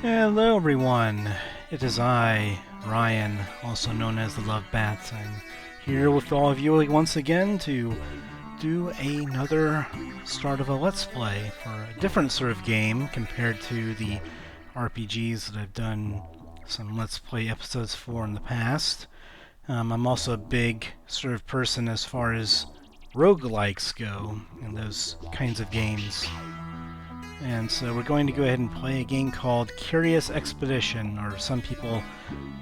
Hello everyone, it is I, Ryan, also known as the Lovebat. I'm here with all of you once again to do another start of a Let's Play for a different sort of game compared to the RPGs that I've done some Let's Play episodes for in the past. I'm also a big sort of person as far as roguelikes go and those kinds of games. And so we're going to go ahead and play a game called Curious Expedition, or some people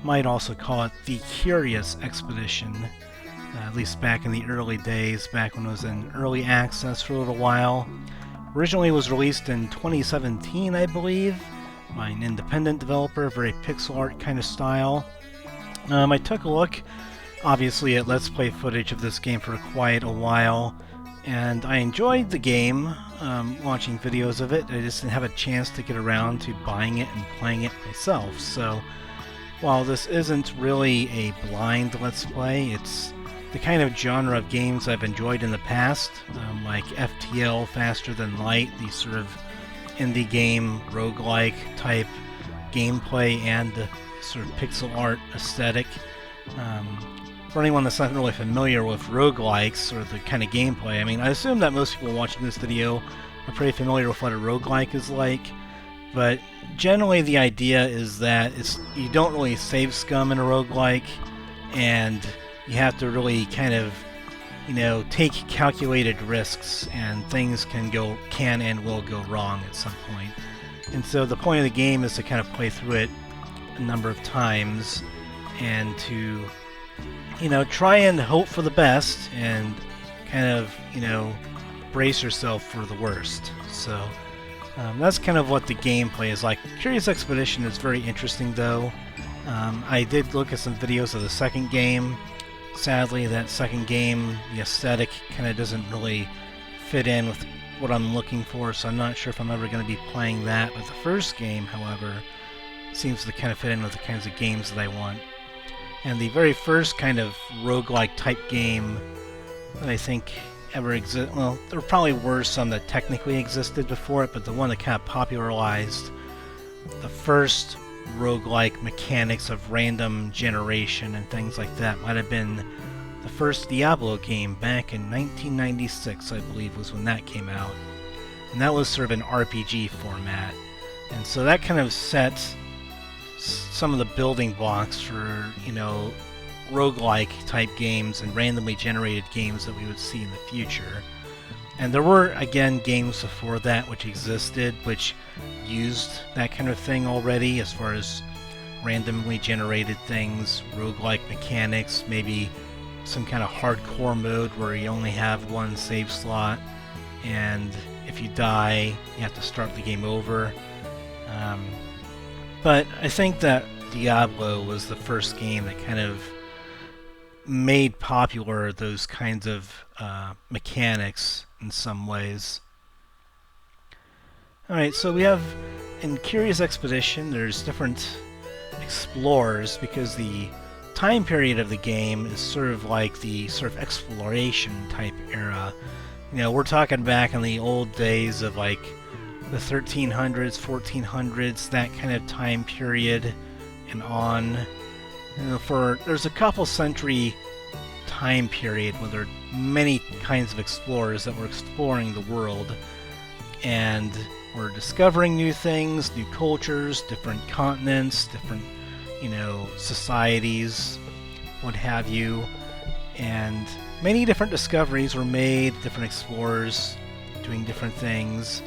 might also call it The Curious Expedition, at least back in the early days, back when it was in early access for a little while. Originally it was released in 2017, I believe, by an independent developer, very pixel art kind of style. I took a look, obviously, at Let's Play footage of this game for quite a while, and I enjoyed the game, watching videos of it. I just didn't have a chance to get around to buying it and playing it myself. So while this isn't really a blind Let's Play, it's the kind of genre of games I've enjoyed in the past, like FTL, Faster Than Light, these sort of indie game, roguelike type gameplay and sort of pixel art aesthetic. For anyone that's not really familiar with roguelikes or the kind of gameplay, I mean, I assume that most people watching this video are pretty familiar with what a roguelike is like, but generally the idea is that you don't really save scum in a roguelike, and you have to really kind of, take calculated risks, and things can and will go wrong at some point. And so the point of the game is to kind of play through it a number of times and to try and hope for the best and kind of, brace yourself for the worst. So that's kind of what the gameplay is like. Curious Expedition is very interesting, though. I did look at some videos of the second game. Sadly, that second game, the aesthetic kind of doesn't really fit in with what I'm looking for, so I'm not sure if I'm ever going to be playing that. But the first game, however, seems to kind of fit in with the kinds of games that I want. And the very first kind of roguelike type game that I think ever existed, well, there probably were some that technically existed before it, but the one that kind of popularized the first roguelike mechanics of random generation and things like that might have been the first Diablo game back in 1996, I believe, was when that came out. And that was sort of an RPG format. And so that kind of set some of the building blocks for, roguelike type games and randomly generated games that we would see in the future. And there were, again, games before that which existed, which used that kind of thing already, as far as randomly generated things, roguelike mechanics, maybe some kind of hardcore mode where you only have one save slot, and if you die, you have to start the game over. But I think that Diablo was the first game that kind of made popular those kinds of mechanics in some ways. Alright, so we have, in Curious Expedition, there's different explorers, because the time period of the game is sort of like the sort of exploration type era. We're talking back in the old days of like the 1300s, 1400s, that kind of time period and on. There's a couple century time period where there are many kinds of explorers that were exploring the world and were discovering new things, new cultures, different continents, different, societies, what have you. And many different discoveries were made, different explorers doing different things.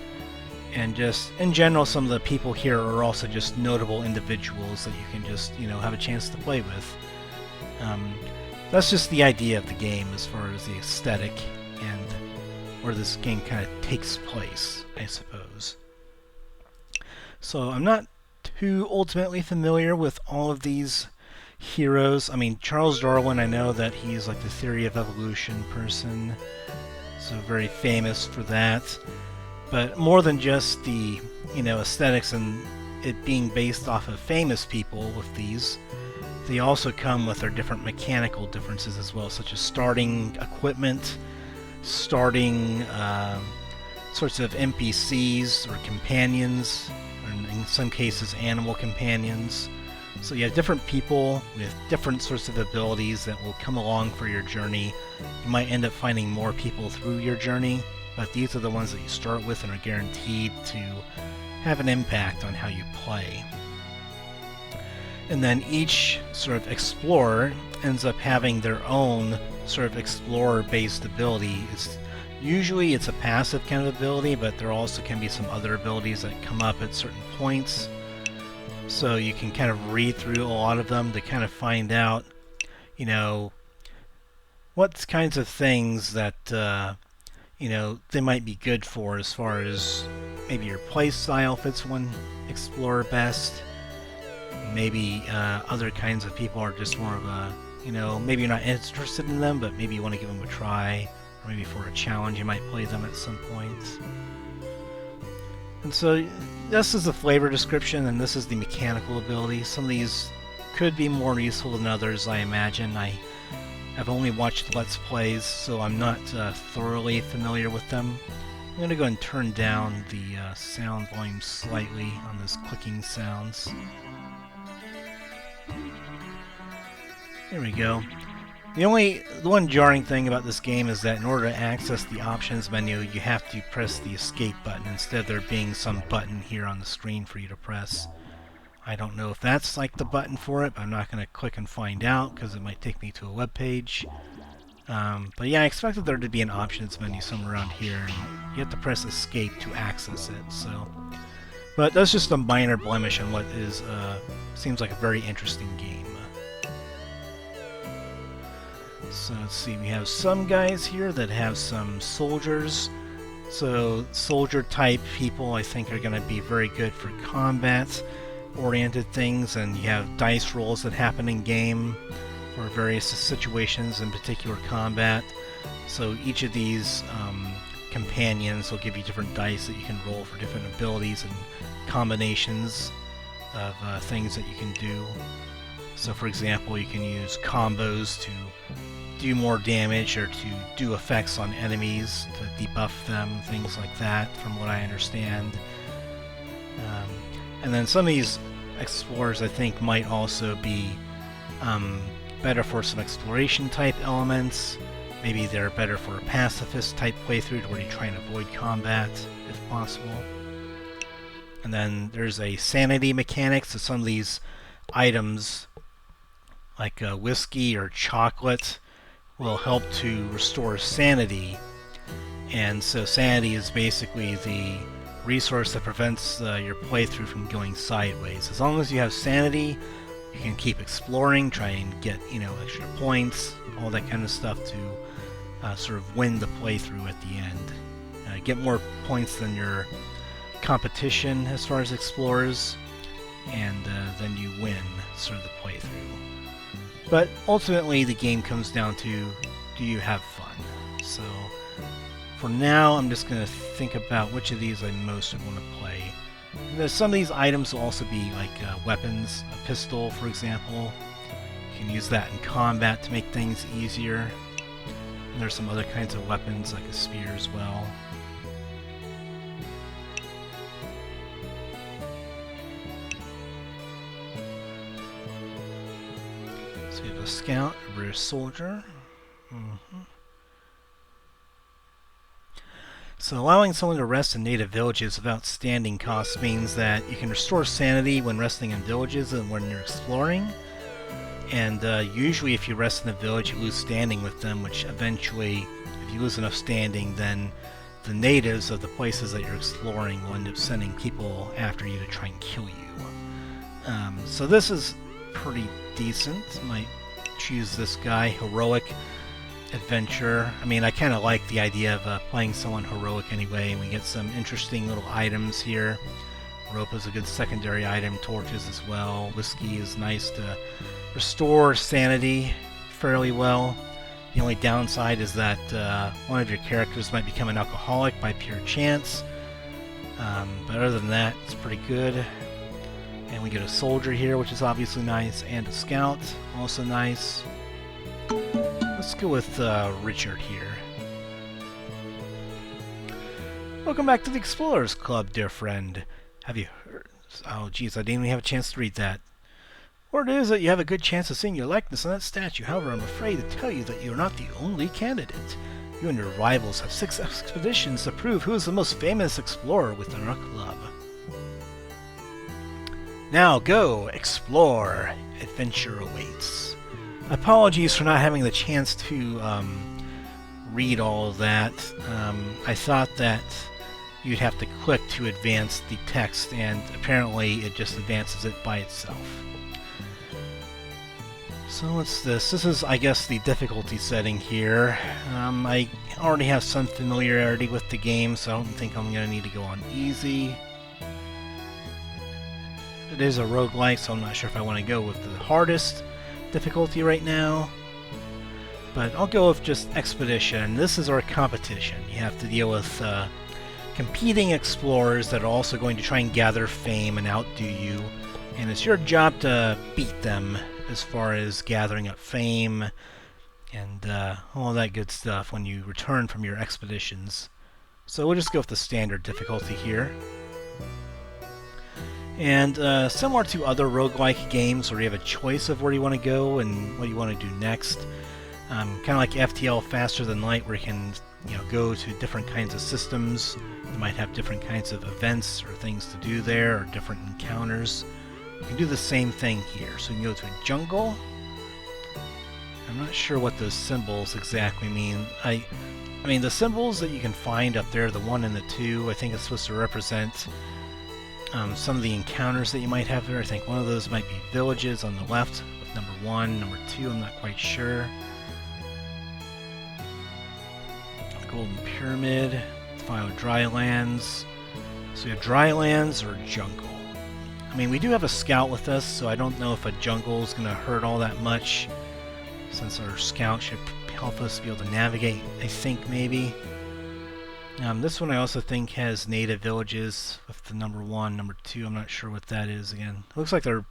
And just, in general, some of the people here are also just notable individuals that you can just, have a chance to play with. That's just the idea of the game as far as the aesthetic and where this game kind of takes place, I suppose. So I'm not too ultimately familiar with all of these heroes. I mean, Charles Darwin, I know that he's like the theory of evolution person, so very famous for that. But more than just the, aesthetics and it being based off of famous people with these, they also come with their different mechanical differences as well, such as starting equipment, starting sorts of NPCs or companions, or in some cases animal companions. So you have different people with different sorts of abilities that will come along for your journey. You might end up finding more people through your journey, but these are the ones that you start with and are guaranteed to have an impact on how you play. And then each sort of explorer ends up having their own sort of explorer-based ability. Usually it's a passive kind of ability, but there also can be some other abilities that come up at certain points. So you can kind of read through a lot of them to kind of find out, you know, what kinds of things that, you know, they might be good for as far as maybe your play style fits one explorer best. Maybe other kinds of people are just more of a, you know, maybe you're not interested in them, but maybe you want to give them a try. Or maybe for a challenge you might play them at some point. And so this is the flavor description, and this is the mechanical ability. Some of these could be more useful than others, I imagine. I have only watched Let's Plays, so I'm not thoroughly familiar with them. I'm going to go and turn down the sound volume slightly on those clicking sounds. There we go. The one jarring thing about this game is that in order to access the options menu, you have to press the escape button instead of there being some button here on the screen for you to press. I don't know if that's like the button for it, but I'm not going to click and find out because it might take me to a web page. But yeah, I expected there to be an options menu somewhere around here, and you have to press escape to access it. So, but that's just a minor blemish on what is seems like a very interesting game. So let's see, we have some guys here that have some soldiers. So soldier type people I think are going to be very good for combat oriented things, and you have dice rolls that happen in game for various situations, in particular combat. So each of these companions will give you different dice that you can roll for different abilities and combinations of things that you can do. So for example, you can use combos to do more damage or to do effects on enemies, to debuff them, things like that, from what I understand. And then some of these explorers I think might also be better for some exploration type elements. Maybe they're better for a pacifist type playthrough where you try and avoid combat if possible. And then there's a sanity mechanic, so some of these items like whiskey or chocolate will help to restore sanity, and so sanity is basically the resource that prevents your playthrough from going sideways. As long as you have sanity, you can keep exploring, try and get, you know, extra points, all that kind of stuff to sort of win the playthrough at the end. Get more points than your competition as far as explorers, and then you win sort of the playthrough. But ultimately, the game comes down to, do you have fun? So, for now, I'm just going to think about which of these I most want to play. And some of these items will also be like weapons. A pistol, for example. You can use that in combat to make things easier. And there's some other kinds of weapons, like a spear as well. So we have a scout, a British soldier. So allowing someone to rest in native villages without standing costs means that you can restore sanity when resting in villages and when you're exploring. And usually if you rest in a village, you lose standing with them, which eventually, if you lose enough standing, then the natives of the places that you're exploring will end up sending people after you to try and kill you. So this is pretty decent. Might choose this guy, heroic adventure. I mean, I kind of like the idea of playing someone heroic anyway, and we get some interesting little items here. Rope is a good secondary item, torches as well. Whiskey is nice to restore sanity fairly well. The only downside is that one of your characters might become an alcoholic by pure chance. But other than that, it's pretty good. And we get a soldier here, which is obviously nice, and a scout, also nice. Let's go with Richard here. Welcome back to the Explorers Club, dear friend. Have you heard? Oh, geez, I didn't even have a chance to read that. Word is that you have a good chance of seeing your likeness on that statue. However, I'm afraid to tell you that you're not the only candidate. You and your rivals have 6 expeditions to prove who is the most famous explorer within our club. Now go, explore. Adventure awaits. Apologies for not having the chance to read all of that. I thought that you'd have to click to advance the text, and apparently it just advances it by itself. So what's this? This is, I guess, the difficulty setting here. I already have some familiarity with the game, so I don't think I'm going to need to go on easy. It is a roguelike, so I'm not sure if I want to go with the hardest difficulty right now. But I'll go with just Expedition. This is our competition. You have to deal with competing explorers that are also going to try and gather fame and outdo you. And it's your job to beat them as far as gathering up fame and all that good stuff when you return from your expeditions. So we'll just go with the standard difficulty here. And similar to other roguelike games where you have a choice of where you want to go and what you want to do next, kind of like FTL Faster Than Light, where you can go to different kinds of systems. You might have different kinds of events or things to do there, or different encounters. You can do the same thing here. So you can go to a jungle. I'm not sure what those symbols exactly mean. I mean, the symbols that you can find up there, the 1 and the 2, I think it's supposed to represent some of the encounters that you might have there. I think one of those might be villages on the left with number 1, number 2, I'm not quite sure. Golden Pyramid, final Drylands. So we have Drylands or jungle. I mean, we do have a scout with us, so I don't know if a jungle is going to hurt all that much, since our scout should help us be able to navigate, I think, maybe. This one I also think has native villages with the number 1, number 2. I'm not sure what that is again. Looks like they're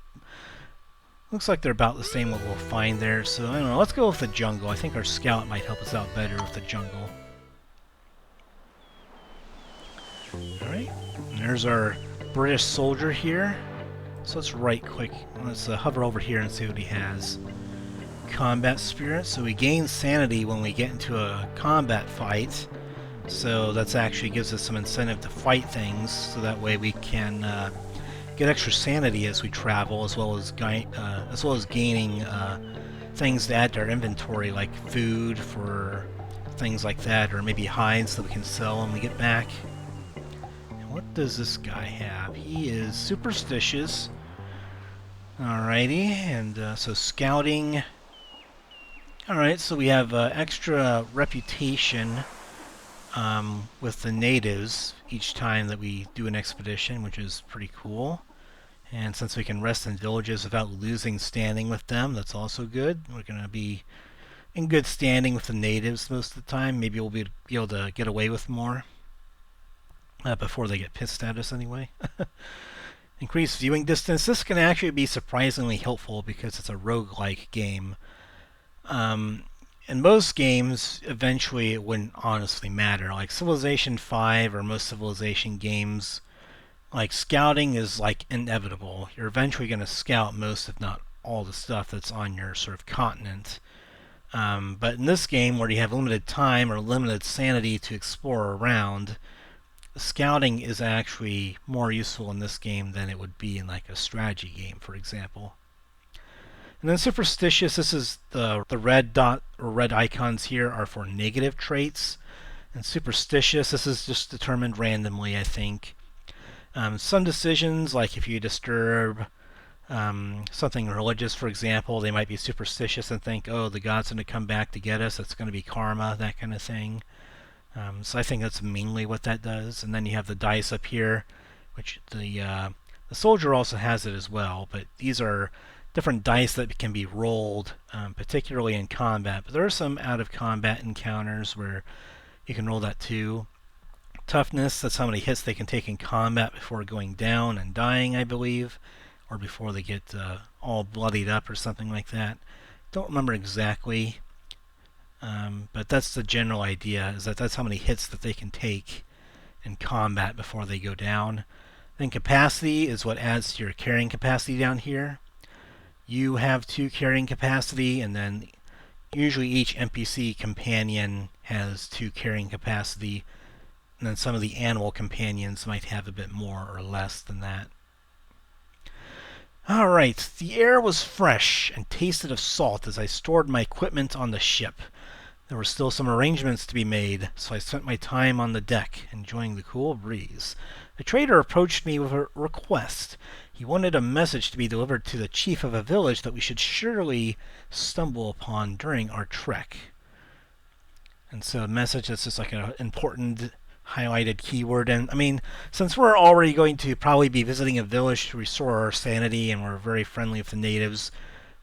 about the same what we'll find there. So I don't know. Let's go with the jungle. I think our scout might help us out better with the jungle. All right. And there's our British soldier here. So let's right-click. Let's hover over here and see what he has. Combat spirit. So we gain sanity when we get into a combat fight. So that's actually gives us some incentive to fight things, so that way we can get extra sanity as we travel, as well as gaining things to add to our inventory, like food for things like that, or maybe hides that we can sell when we get back. And what does this guy have? He is superstitious. Alrighty, and so scouting. Alright, so we have extra reputation with the natives each time that we do an expedition, which is pretty cool. And since we can rest in villages without losing standing with them, that's also good. We're going to be in good standing with the natives most of the time. Maybe we'll be able to get away with more before they get pissed at us anyway. Increased viewing distance. This can actually be surprisingly helpful because it's a roguelike game. In most games, eventually it wouldn't honestly matter. Like Civilization 5 or most Civilization games, like scouting is like inevitable. You're eventually going to scout most, if not all, the stuff that's on your sort of continent. But in this game, where you have limited time or limited sanity to explore around, scouting is actually more useful in this game than it would be in like a strategy game, for example. And then superstitious, this is the red dot or red icons here are for negative traits. And superstitious, this is just determined randomly, I think. Some decisions, like if you disturb something religious, for example, they might be superstitious and think, oh, the god's going to come back to get us, it's going to be karma, that kind of thing. So I think that's mainly what that does. And then you have the dice up here, which the soldier also has it as well, but these are different dice that can be rolled, particularly in combat. But there are some out-of-combat encounters where you can roll that too. Toughness, that's how many hits they can take in combat before going down and dying, I believe, or before they get all bloodied up or something like that. Don't remember exactly, but that's the general idea, is that that's how many hits that they can take in combat before they go down. Then capacity is what adds to your carrying capacity down here. You have 2 carrying capacity, and then usually each NPC companion has 2 carrying capacity, and then some of the animal companions might have a bit more or less than that. Alright, the air was fresh and tasted of salt as I stored my equipment on the ship. There were still some arrangements to be made, so I spent my time on the deck, enjoying the cool breeze. The trader approached me with a request. He wanted a message to be delivered to the chief of a village that we should surely stumble upon during our trek. And so a message that's just like an important highlighted keyword. And I mean, since we're already going to probably be visiting a village to restore our sanity and we're very friendly with the natives,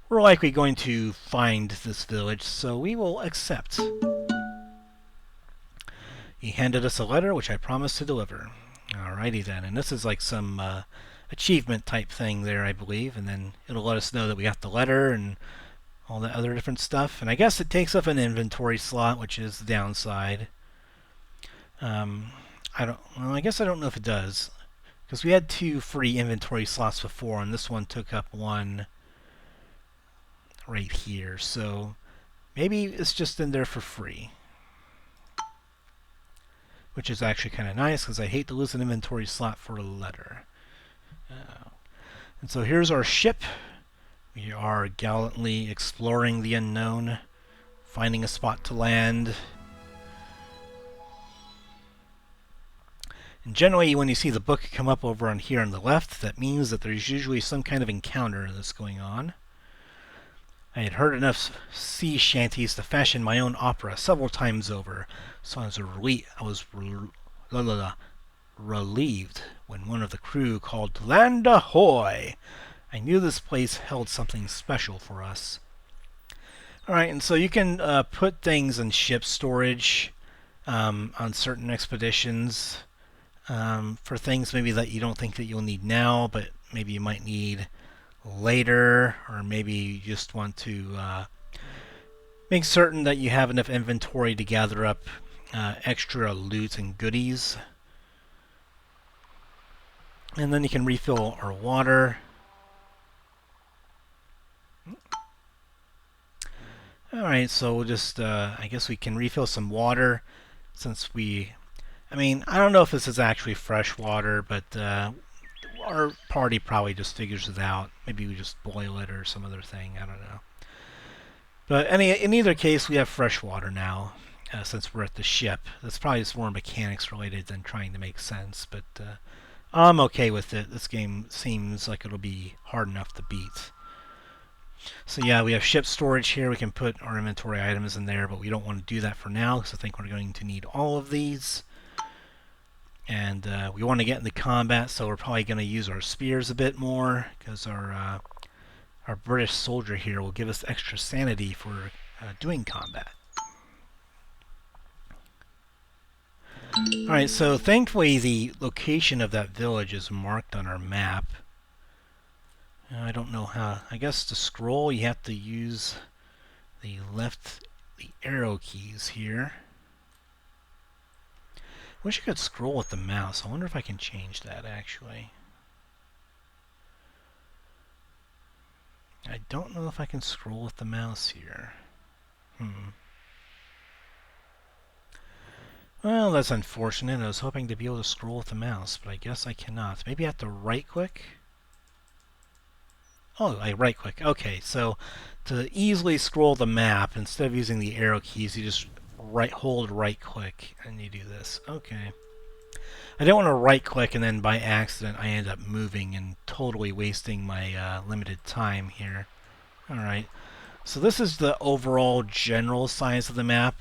we're likely going to find this village, so we will accept. He handed us a letter, which I promised to deliver. Alrighty then, and this is like some achievement type thing there, I believe, and then it'll let us know that we got the letter and all the other different stuff. And I guess it takes up an inventory slot, which is the downside. I guess I don't know if it does, because we had 2 free inventory slots before, and this one took up 1 right here. So maybe it's just in there for free, which is actually kind of nice because I hate to lose an inventory slot for a letter. And so here's our ship. We are gallantly exploring the unknown, finding a spot to land. And generally, when you see the book come up over on here on the left, that means that there's usually some kind of encounter that's going on. I had heard enough sea shanties to fashion my own opera several times over, so I was relieved when one of the crew called "Land ahoy!" I knew this place held something special for us. Alright, and so you can put things in ship storage on certain expeditions for things maybe that you don't think that you'll need now, but maybe you might need later, or maybe you just want to make certain that you have enough inventory to gather up extra loot and goodies. And then you can refill our water. Alright, so we'll just, I guess we can refill some water since I mean, I don't know if this is actually fresh water, but our party probably just figures it out. Maybe we just boil it or some other thing, I don't know. But in either case, we have fresh water now, since we're at the ship. That's probably just more mechanics related than trying to make sense, but I'm okay with it. This game seems like it'll be hard enough to beat. So yeah, we have ship storage here. We can put our inventory items in there, but we don't want to do that for now because I think we're going to need all of these. And we want to get into combat, so we're probably going to use our spears a bit more because our British soldier here will give us extra sanity for doing combat. Alright, so thankfully the location of that village is marked on our map. I don't know how. I guess to scroll you have to use the arrow keys here. Wish I could scroll with the mouse. I wonder if I can change that actually. I don't know if I can scroll with the mouse here. Well, that's unfortunate. I was hoping to be able to scroll with the mouse, but I guess I cannot. Maybe I have to right click? Oh, I right click. Okay, so to easily scroll the map, instead of using the arrow keys, you just hold right click and you do this. Okay. I don't want to right click and then by accident I end up moving and totally wasting my limited time here. Alright, so this is the overall general size of the map.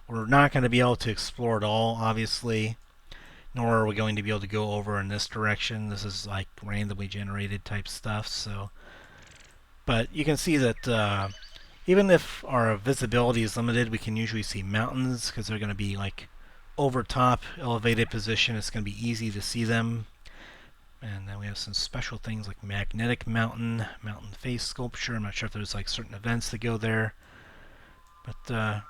We're not going to be able to explore it all, obviously, nor are we going to be able to go over in this direction. This is like randomly generated type stuff, so. But you can see that even if our visibility is limited, we can usually see mountains because they're going to be like over top, elevated position. It's going to be easy to see them. And then we have some special things like magnetic mountain face sculpture. I'm not sure if there's like certain events that go there. But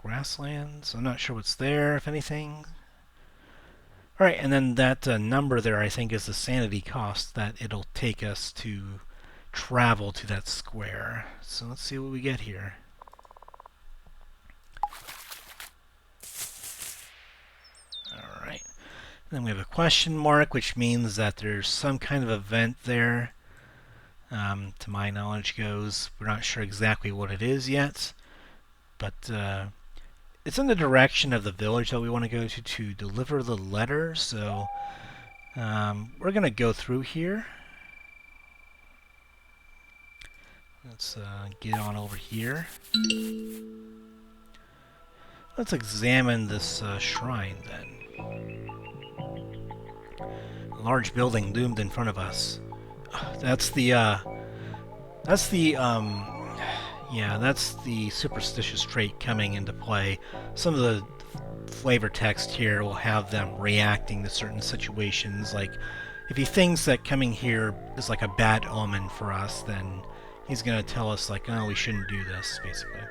grasslands, I'm not sure what's there, if anything. Alright, and then that number there I think is the sanity cost that it'll take us to travel to that square. So let's see what we get here. Alright. Then we have a question mark, which means that there's some kind of event there. To my knowledge goes, we're not sure exactly what it is yet, but it's in the direction of the village that we want to go to deliver the letter. So we're going to go through here. Let's get on over here. Let's examine this shrine then. A large building loomed in front of us. That's the superstitious trait coming into play. Some of the flavor text here will have them reacting to certain situations. Like, if he thinks that coming here is like a bad omen for us, then he's going to tell us, like, oh, we shouldn't do this, basically.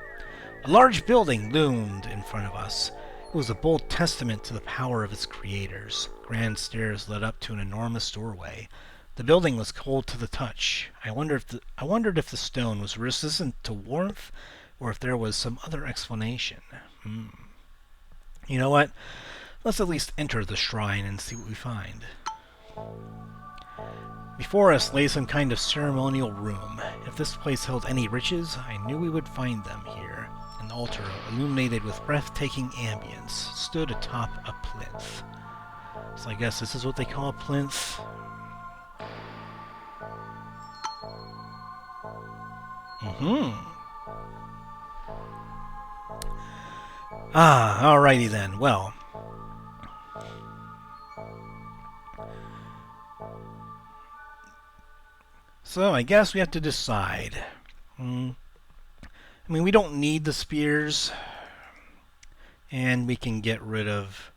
A large building loomed in front of us. It was a bold testament to the power of its creators. Grand stairs led up to an enormous doorway. The building was cold to the touch. I wondered if the stone was resistant to warmth, or if there was some other explanation. You know what? Let's at least enter the shrine and see what we find. Before us lay some kind of ceremonial room. If this place held any riches, I knew we would find them here. An altar, illuminated with breathtaking ambience, stood atop a plinth. So I guess this is what they call a plinth. Alrighty then. Well, so I guess we have to decide. I mean, we don't need the spears, and we can get rid of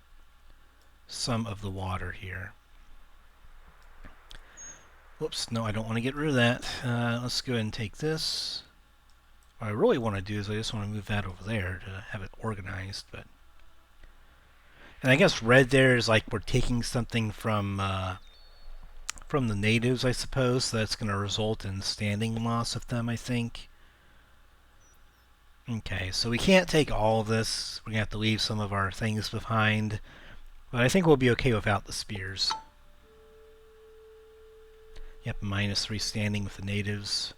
some of the water here. Whoops, no, I don't want to get rid of that. Let's go ahead and take this. What I really want to do is I just want to move that over there to have it organized. And I guess red there is like we're taking something from the natives, I suppose. So that's going to result in standing loss of them, I think. Okay, so we can't take all of this. We're going to have to leave some of our things behind. But I think we'll be okay without the spears. Yep, -3 standing with the natives.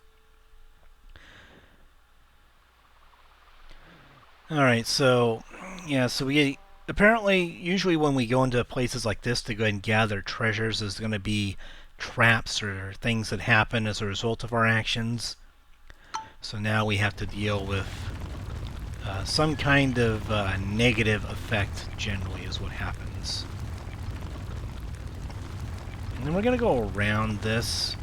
Alright, so, yeah, so we apparently, usually when we go into places like this to go ahead and gather treasures, there's going to be traps or things that happen as a result of our actions. So now we have to deal with some kind of negative effect, generally, is what happens. And then we're going to go around this,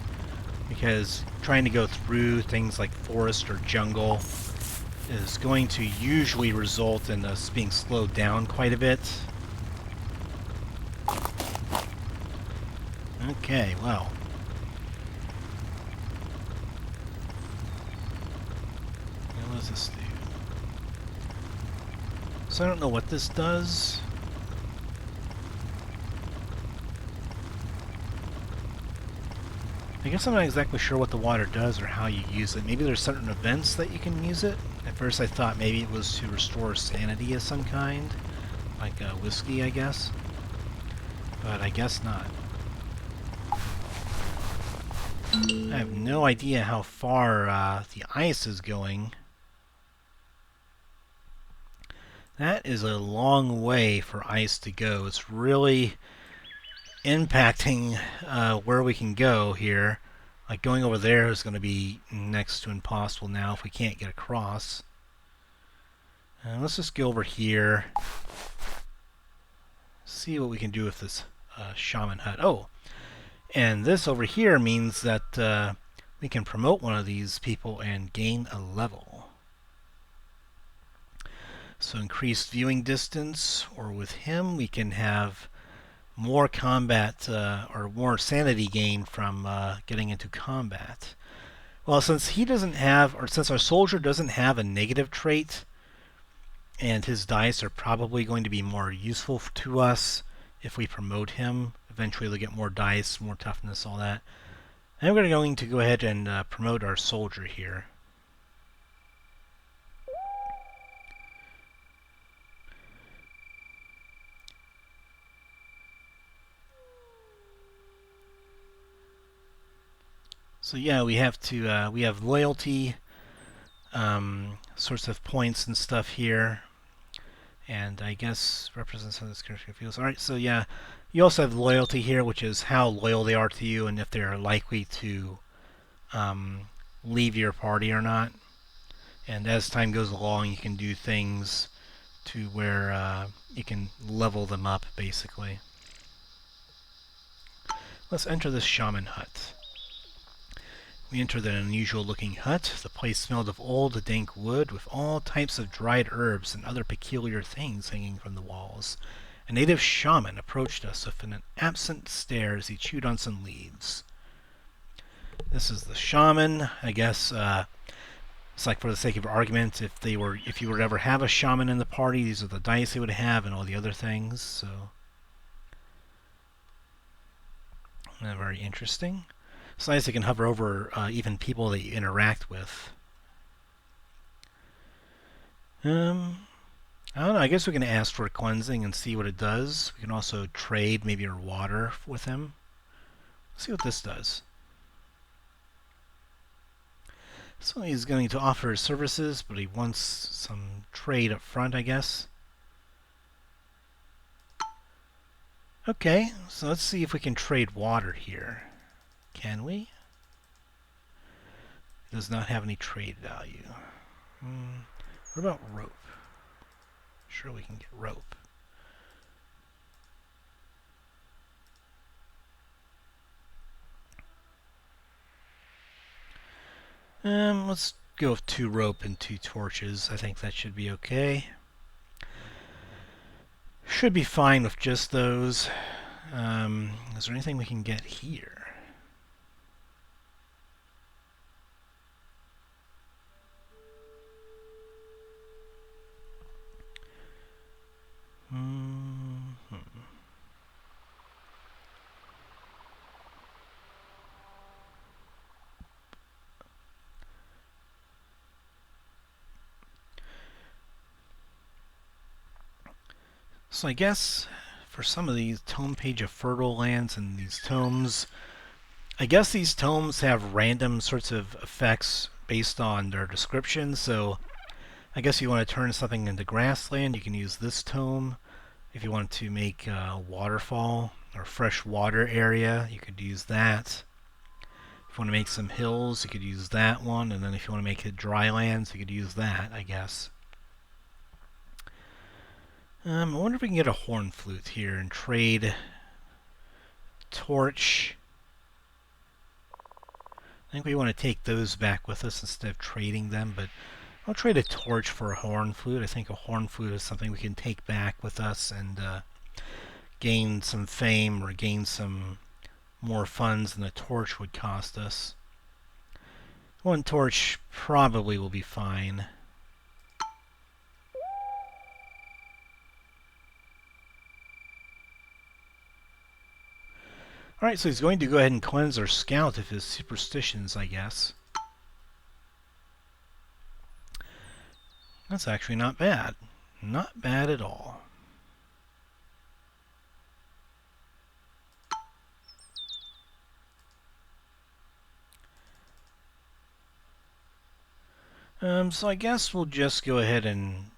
because trying to go through things like forest or jungle is going to usually result in us being slowed down quite a bit. Okay, well. Now what does this do? So I don't know what this does. I guess I'm not exactly sure what the water does or how you use it. Maybe there's certain events that you can use it. At first I thought maybe it was to restore sanity of some kind. Like whiskey, I guess. But I guess not. I have no idea how far the ice is going. That is a long way for ice to go. It's really impacting where we can go here. Like going over there is going to be next to impossible now if we can't get across. Let's just go over here. See what we can do with this shaman hut. Oh, and this over here means that we can promote one of these people and gain a level. So increased viewing distance, or with him we can have more combat or more sanity gain from getting into combat. Well, since he doesn't have, or since our soldier doesn't have a negative trait, and his dice are probably going to be more useful to us if we promote him. Eventually they'll get more dice, more toughness, all that. And we're going to go ahead and promote our soldier here. So yeah, we have to we have loyalty sorts of points and stuff here, and I guess represents how this character feels. All right, so yeah, you also have loyalty here, which is how loyal they are to you and if they are likely to leave your party or not. And as time goes along, you can do things to where you can level them up, basically. Let's enter this shaman hut. We entered an unusual-looking hut. The place smelled of old, dank wood, with all types of dried herbs and other peculiar things hanging from the walls. A native shaman approached us with an absent stare as he chewed on some leaves. This is the shaman. I guess it's like, for the sake of argument, if you were to ever have a shaman in the party, these are the dice they would have and all the other things. So, very interesting. It's nice you can hover over even people that you interact with. I don't know, I guess we can ask for cleansing and see what it does. We can also trade maybe our water with him. Let's see what this does. So he's going to offer his services, but he wants some trade up front, I guess. Okay, so let's see if we can trade water here. Can we? It does not have any trade value. What about rope? Sure, we can get rope. Let's go with 2 rope and 2 torches. I think that should be okay. Should be fine with just those. Is there anything we can get here? So I guess for some of these tome page of fertile lands and these tomes, I guess these tomes have random sorts of effects based on their description. So I guess if you want to turn something into grassland, you can use this tome. If you want to make a waterfall or fresh water area, you could use that. If you want to make some hills, you could use that one. And then if you want to make it dry lands, you could use that, I guess. I wonder if we can get a horn flute here and trade torch. I think we want to take those back with us instead of trading them, but I'll trade a torch for a horn flute. I think a horn flute is something we can take back with us and gain some fame or gain some more funds than a torch would cost us. 1 torch probably will be fine. Alright, so he's going to go ahead and cleanse our scout of his superstitions, I guess. That's actually not bad. Not bad at all. So I guess we'll just go ahead and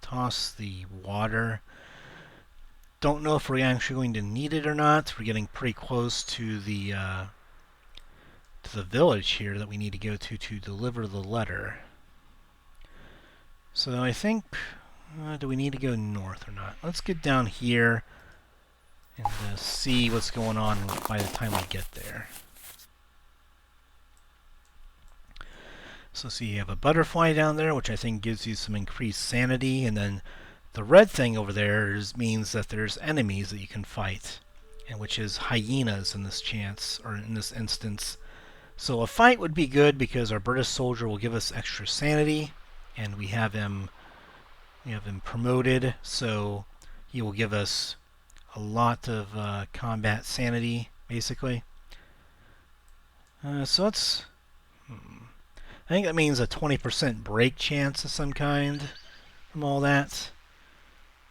toss the water. Don't know if we're actually going to need it or not. We're getting pretty close to the village here that we need to go to deliver the letter. So I think, do we need to go north or not? Let's get down here and see what's going on by the time we get there. So see, you have a butterfly down there, which I think gives you some increased sanity, and then the red thing over there means that there's enemies that you can fight, and which is hyenas in this chance, or in this instance. So a fight would be good because our British soldier will give us extra sanity, and we have him promoted, so he will give us a lot of combat sanity, basically. So let's... I think that means a 20% break chance of some kind from all that.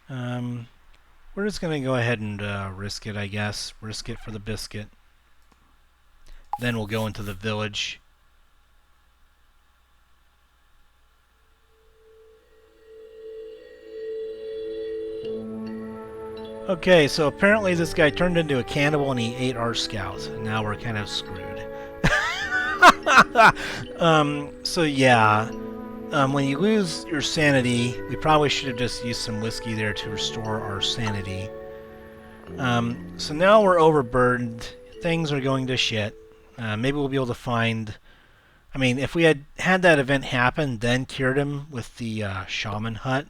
We're just going to go ahead and risk it, I guess. Risk it for the biscuit. Then we'll go into the village. Okay, so apparently this guy turned into a cannibal and he ate our scout. And now we're kind of screwed. So yeah, when you lose your sanity, we probably should have just used some whiskey there to restore our sanity. So now we're overburdened. Things are going to shit. Maybe we'll be able to find... I mean, if we had that event happen, then cured him with the shaman hut,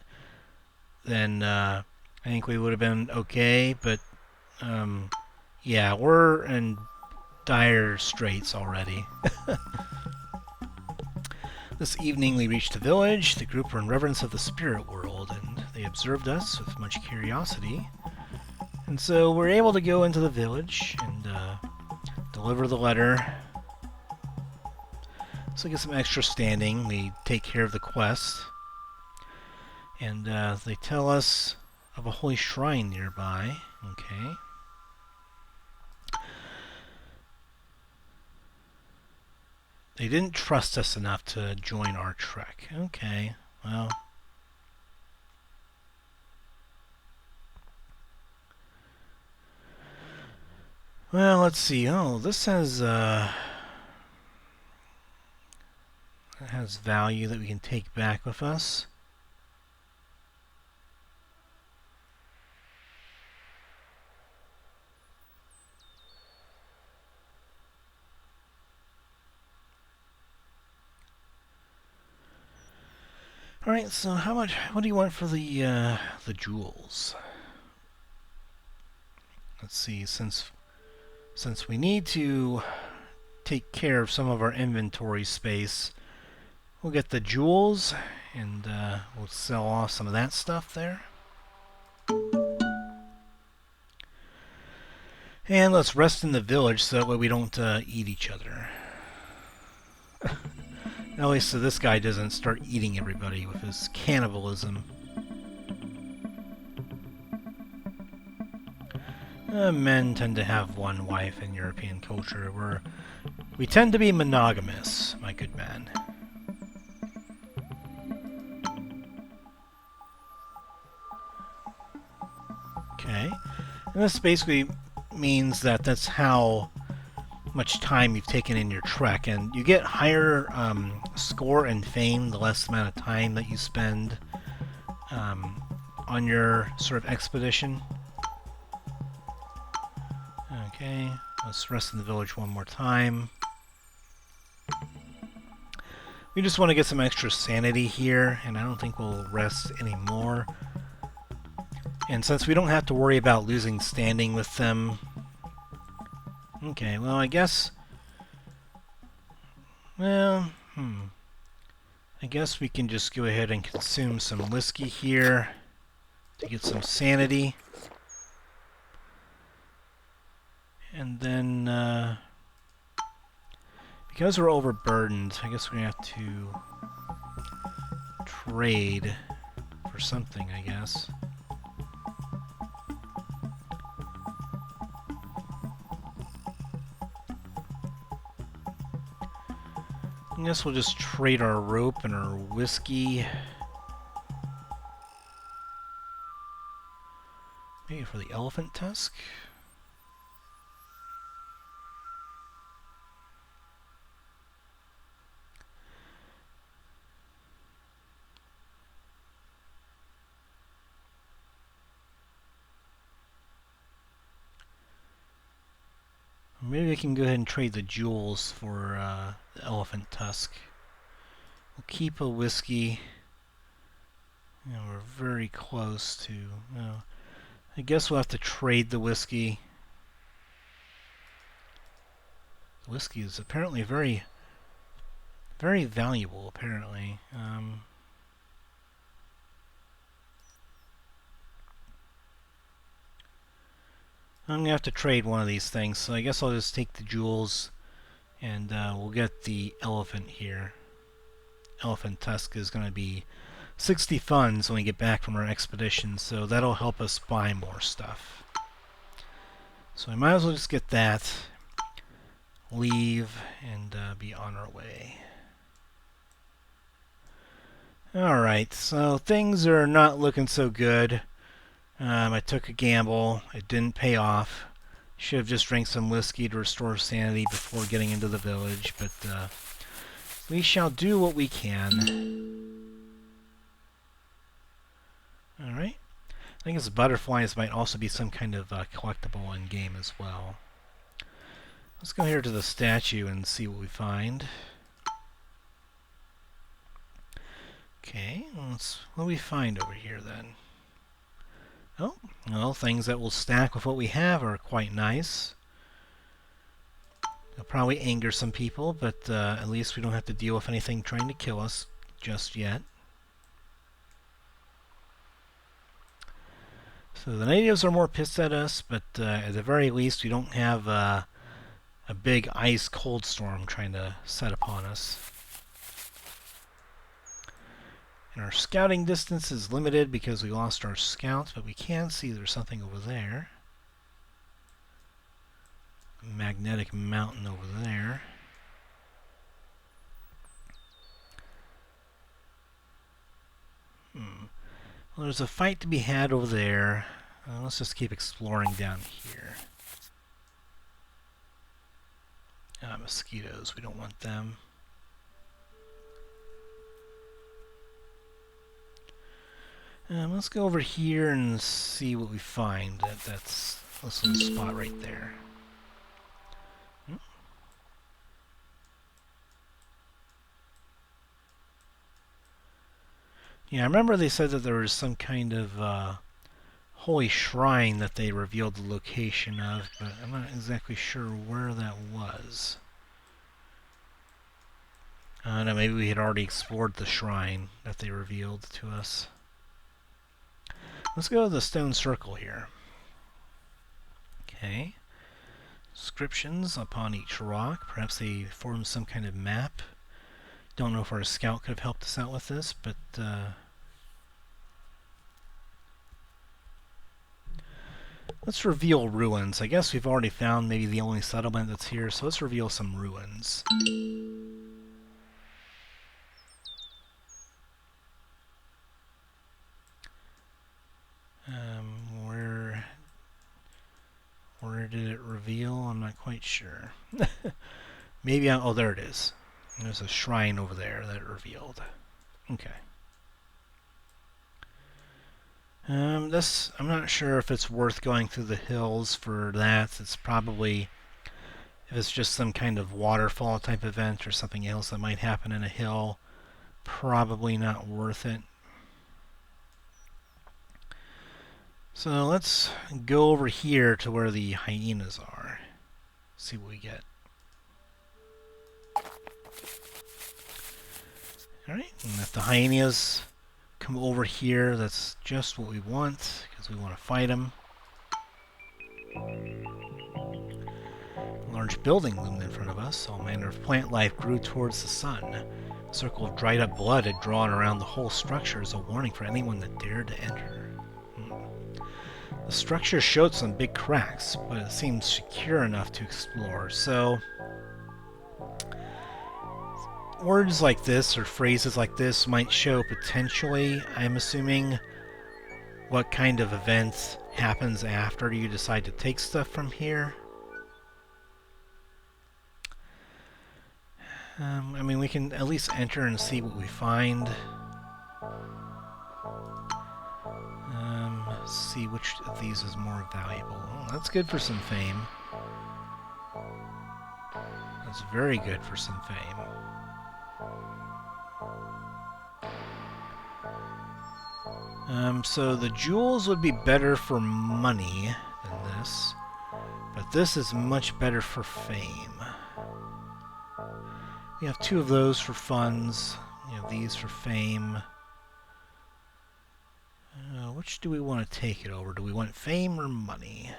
then I think we would have been okay. But yeah, we're in dire straits already. This evening we reached the village. The group were in reverence of the spirit world, and they observed us with much curiosity. And so we're able to go into the village and deliver the letter. So we get some extra standing. We take care of the quest. And they tell us of a holy shrine nearby. Okay. They didn't trust us enough to join our trek. Okay, well. Well, let's see. Oh, this has value that we can take back with us. Alright, so how much, what do you want for the jewels? Let's see, since we need to take care of some of our inventory space, we'll get the jewels, and we'll sell off some of that stuff there. And let's rest in the village so that way we don't eat each other. At least so this guy doesn't start eating everybody with his cannibalism. Men tend to have one wife in European culture. We tend to be monogamous, my good man. Okay. And this basically means that that's how much time you've taken in your trek, and you get higher score and fame the less amount of time that you spend on your sort of expedition. Okay, let's rest in the village one more time. We just want to get some extra sanity here, and I don't think we'll rest anymore. And since we don't have to worry about losing standing with them... Okay, well, I guess... Well, I guess we can just go ahead and consume some whiskey here to get some sanity. And then, because we're overburdened, I guess we're going to have to trade for something, I guess. I guess we'll just trade our rope and our whiskey. Maybe for the elephant tusk? Maybe we can go ahead and trade the jewels for the elephant tusk. We'll keep a whiskey. You know, we're very close to... I guess we'll have to trade the whiskey. The whiskey is apparently very, very valuable, apparently. I'm going to have to trade one of these things, so I guess I'll just take the jewels and we'll get the elephant here. Elephant tusk is going to be 60 funds when we get back from our expedition, so that'll help us buy more stuff. So I might as well just get that, leave, and be on our way. Alright, so things are not looking so good. I took a gamble. It didn't pay off. Should have just drank some whiskey to restore sanity before getting into the village, but we shall do what we can. Alright. I think it's butterflies might also be some kind of collectible in game as well. Let's go here to the statue and see what we find. Okay, what do we find over here then? Oh, well, things that will stack with what we have are quite nice. It'll probably anger some people, but at least we don't have to deal with anything trying to kill us just yet. So the natives are more pissed at us, but at the very least we don't have a big ice cold storm trying to set upon us. And our scouting distance is limited because we lost our scouts, but we can see there's something over there. A magnetic mountain over there. Well, there's a fight to be had over there. Let's just keep exploring down here. Mosquitoes, we don't want them. Let's go over here and see what we find. That's this little spot right there. Yeah, I remember they said that there was some kind of holy shrine that they revealed the location of, but I'm not exactly sure where that was. No, maybe we had already explored the shrine that they revealed to us. Let's go to the stone circle here. Okay. Inscriptions upon each rock. Perhaps they formed some kind of map. Don't know if our scout could have helped us out with this, but let's reveal ruins. I guess we've already found maybe the only settlement that's here, so let's reveal some ruins. Where did it reveal? I'm not quite sure. Maybe oh, there it is. There's a shrine over there that it revealed. Okay. I'm not sure if it's worth going through the hills for that. It's probably, if it's just some kind of waterfall type event or something else that might happen in a hill, probably not worth it. So let's go over here to where the hyenas are. See what we get. Alright, and if the hyenas come over here, that's just what we want, because we want to fight them. A large building loomed in front of us. All manner of plant life grew towards the sun. A circle of dried up blood had drawn around the whole structure as a warning for anyone that dared to enter. The structure showed some big cracks, but it seemed secure enough to explore, so words like this or phrases like this might show potentially, I'm assuming, what kind of event happens after you decide to take stuff from here. I mean, we can at least enter and see what we find. See which of these is more valuable. Oh, that's good for some fame. That's very good for some fame. So the jewels would be better for money than this, but this is much better for fame. We have two of those for funds. We have these for fame. Which do we want to take it over? Do we want fame or money?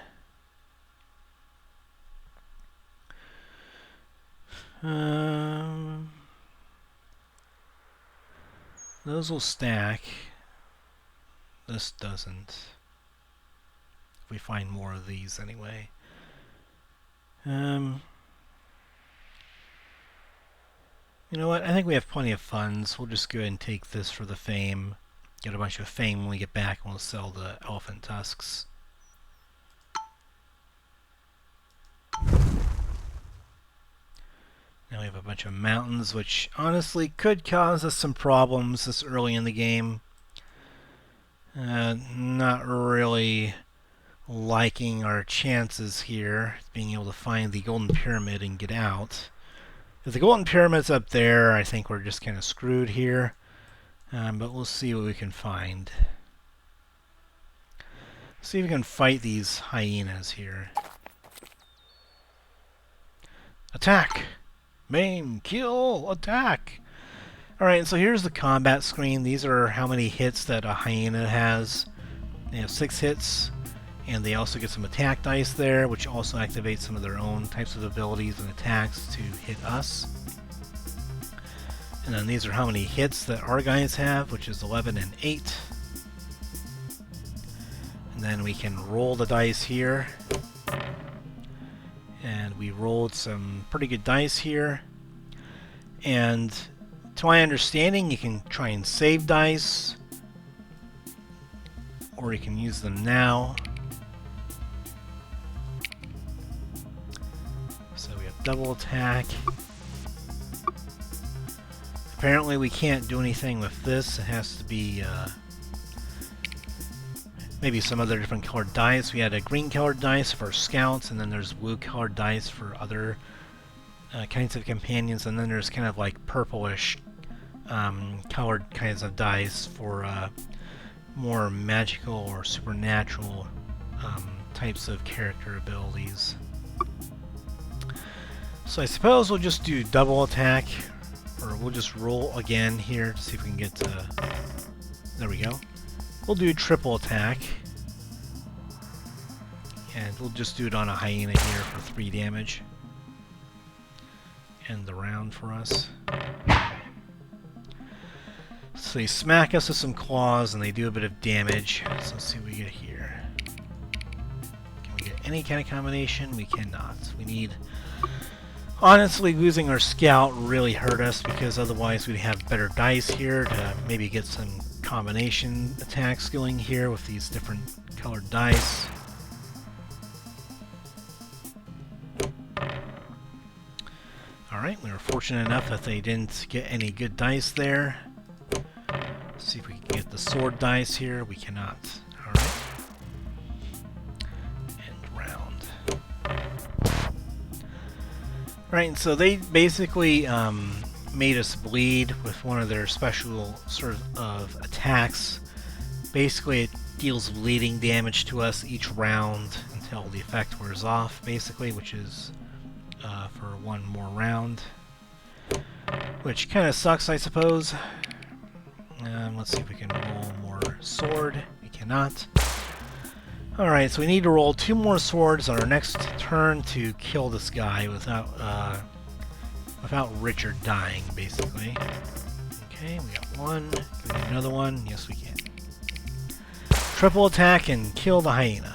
Those will stack. This doesn't. If we find more of these anyway. You know what? I think we have plenty of funds. We'll just go ahead and take this for the fame. Get a bunch of fame when we get back, and we'll sell the elephant tusks. Now we have a bunch of mountains, which honestly could cause us some problems this early in the game. Not really liking our chances here, being able to find the golden pyramid and get out. If the golden pyramid's up there, I think we're just kind of screwed here. But we'll see what we can find. See if we can fight these hyenas here. Attack! Maim! Kill! Attack! Alright, so here's the combat screen. These are how many hits that a hyena has. They have 6 hits, and they also get some attack dice there, which also activates some of their own types of abilities and attacks to hit us. And then these are how many hits that our guys have, which is 11 and 8. And then we can roll the dice here. And we rolled some pretty good dice here. And to my understanding, you can try and save dice, or you can use them now. So we have double attack. Apparently we can't do anything with this. It has to be maybe some other different colored dice. We had a green colored dice for scouts, and then there's blue colored dice for other kinds of companions, and then there's kind of like purplish colored kinds of dice for more magical or supernatural types of character abilities. So I suppose we'll just do double attack, or we'll just roll again here to see if we can get to... There we go. We'll do triple attack, and we'll just do it on a hyena here for 3 damage. End the round for us. So they smack us with some claws, and they do a bit of damage. So let's see what we get here. Can we get any kind of combination? We cannot. We need... Honestly, losing our scout really hurt us, because otherwise we'd have better dice here to maybe get some combination attacks going here with these different colored dice. Alright, we were fortunate enough that they didn't get any good dice there. Let's see if we can get the sword dice here. We cannot. Alright. End round. Alright, and so they basically made us bleed with one of their special sort of attacks. Basically, it deals bleeding damage to us each round until the effect wears off, basically, which is for 1 more round. Which kind of sucks, I suppose. Let's see if we can roll more sword. We cannot. Alright, so we need to roll 2 more swords on our next turn to kill this guy without Richard dying, basically. Okay, we got 1. Can we get another one? Yes, we can. Triple attack and kill the hyena.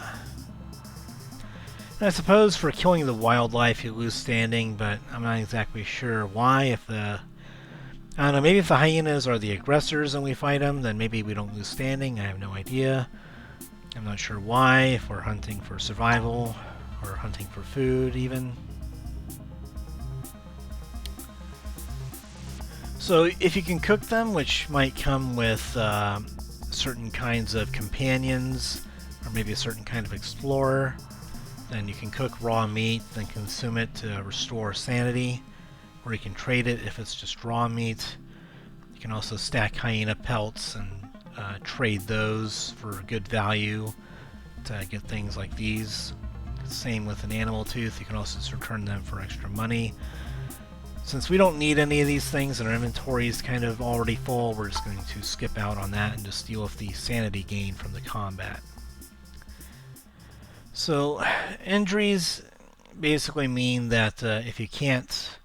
And I suppose for killing the wildlife you lose standing, but I'm not exactly sure why. If the... I don't know, maybe if the hyenas are the aggressors and we fight them, then maybe we don't lose standing. I have no idea. I'm not sure why, if we're hunting for survival, or hunting for food, even. So, if you can cook them, which might come with certain kinds of companions, or maybe a certain kind of explorer, then you can cook raw meat, then consume it to restore sanity, or you can trade it if it's just raw meat. You can also stack hyena pelts and trade those for good value to get things like these. Same with an animal tooth, you can also just return them for extra money. Since we don't need any of these things and our inventory is kind of already full, we're just going to skip out on that and just deal with the sanity gain from the combat. So, injuries basically mean that if you can't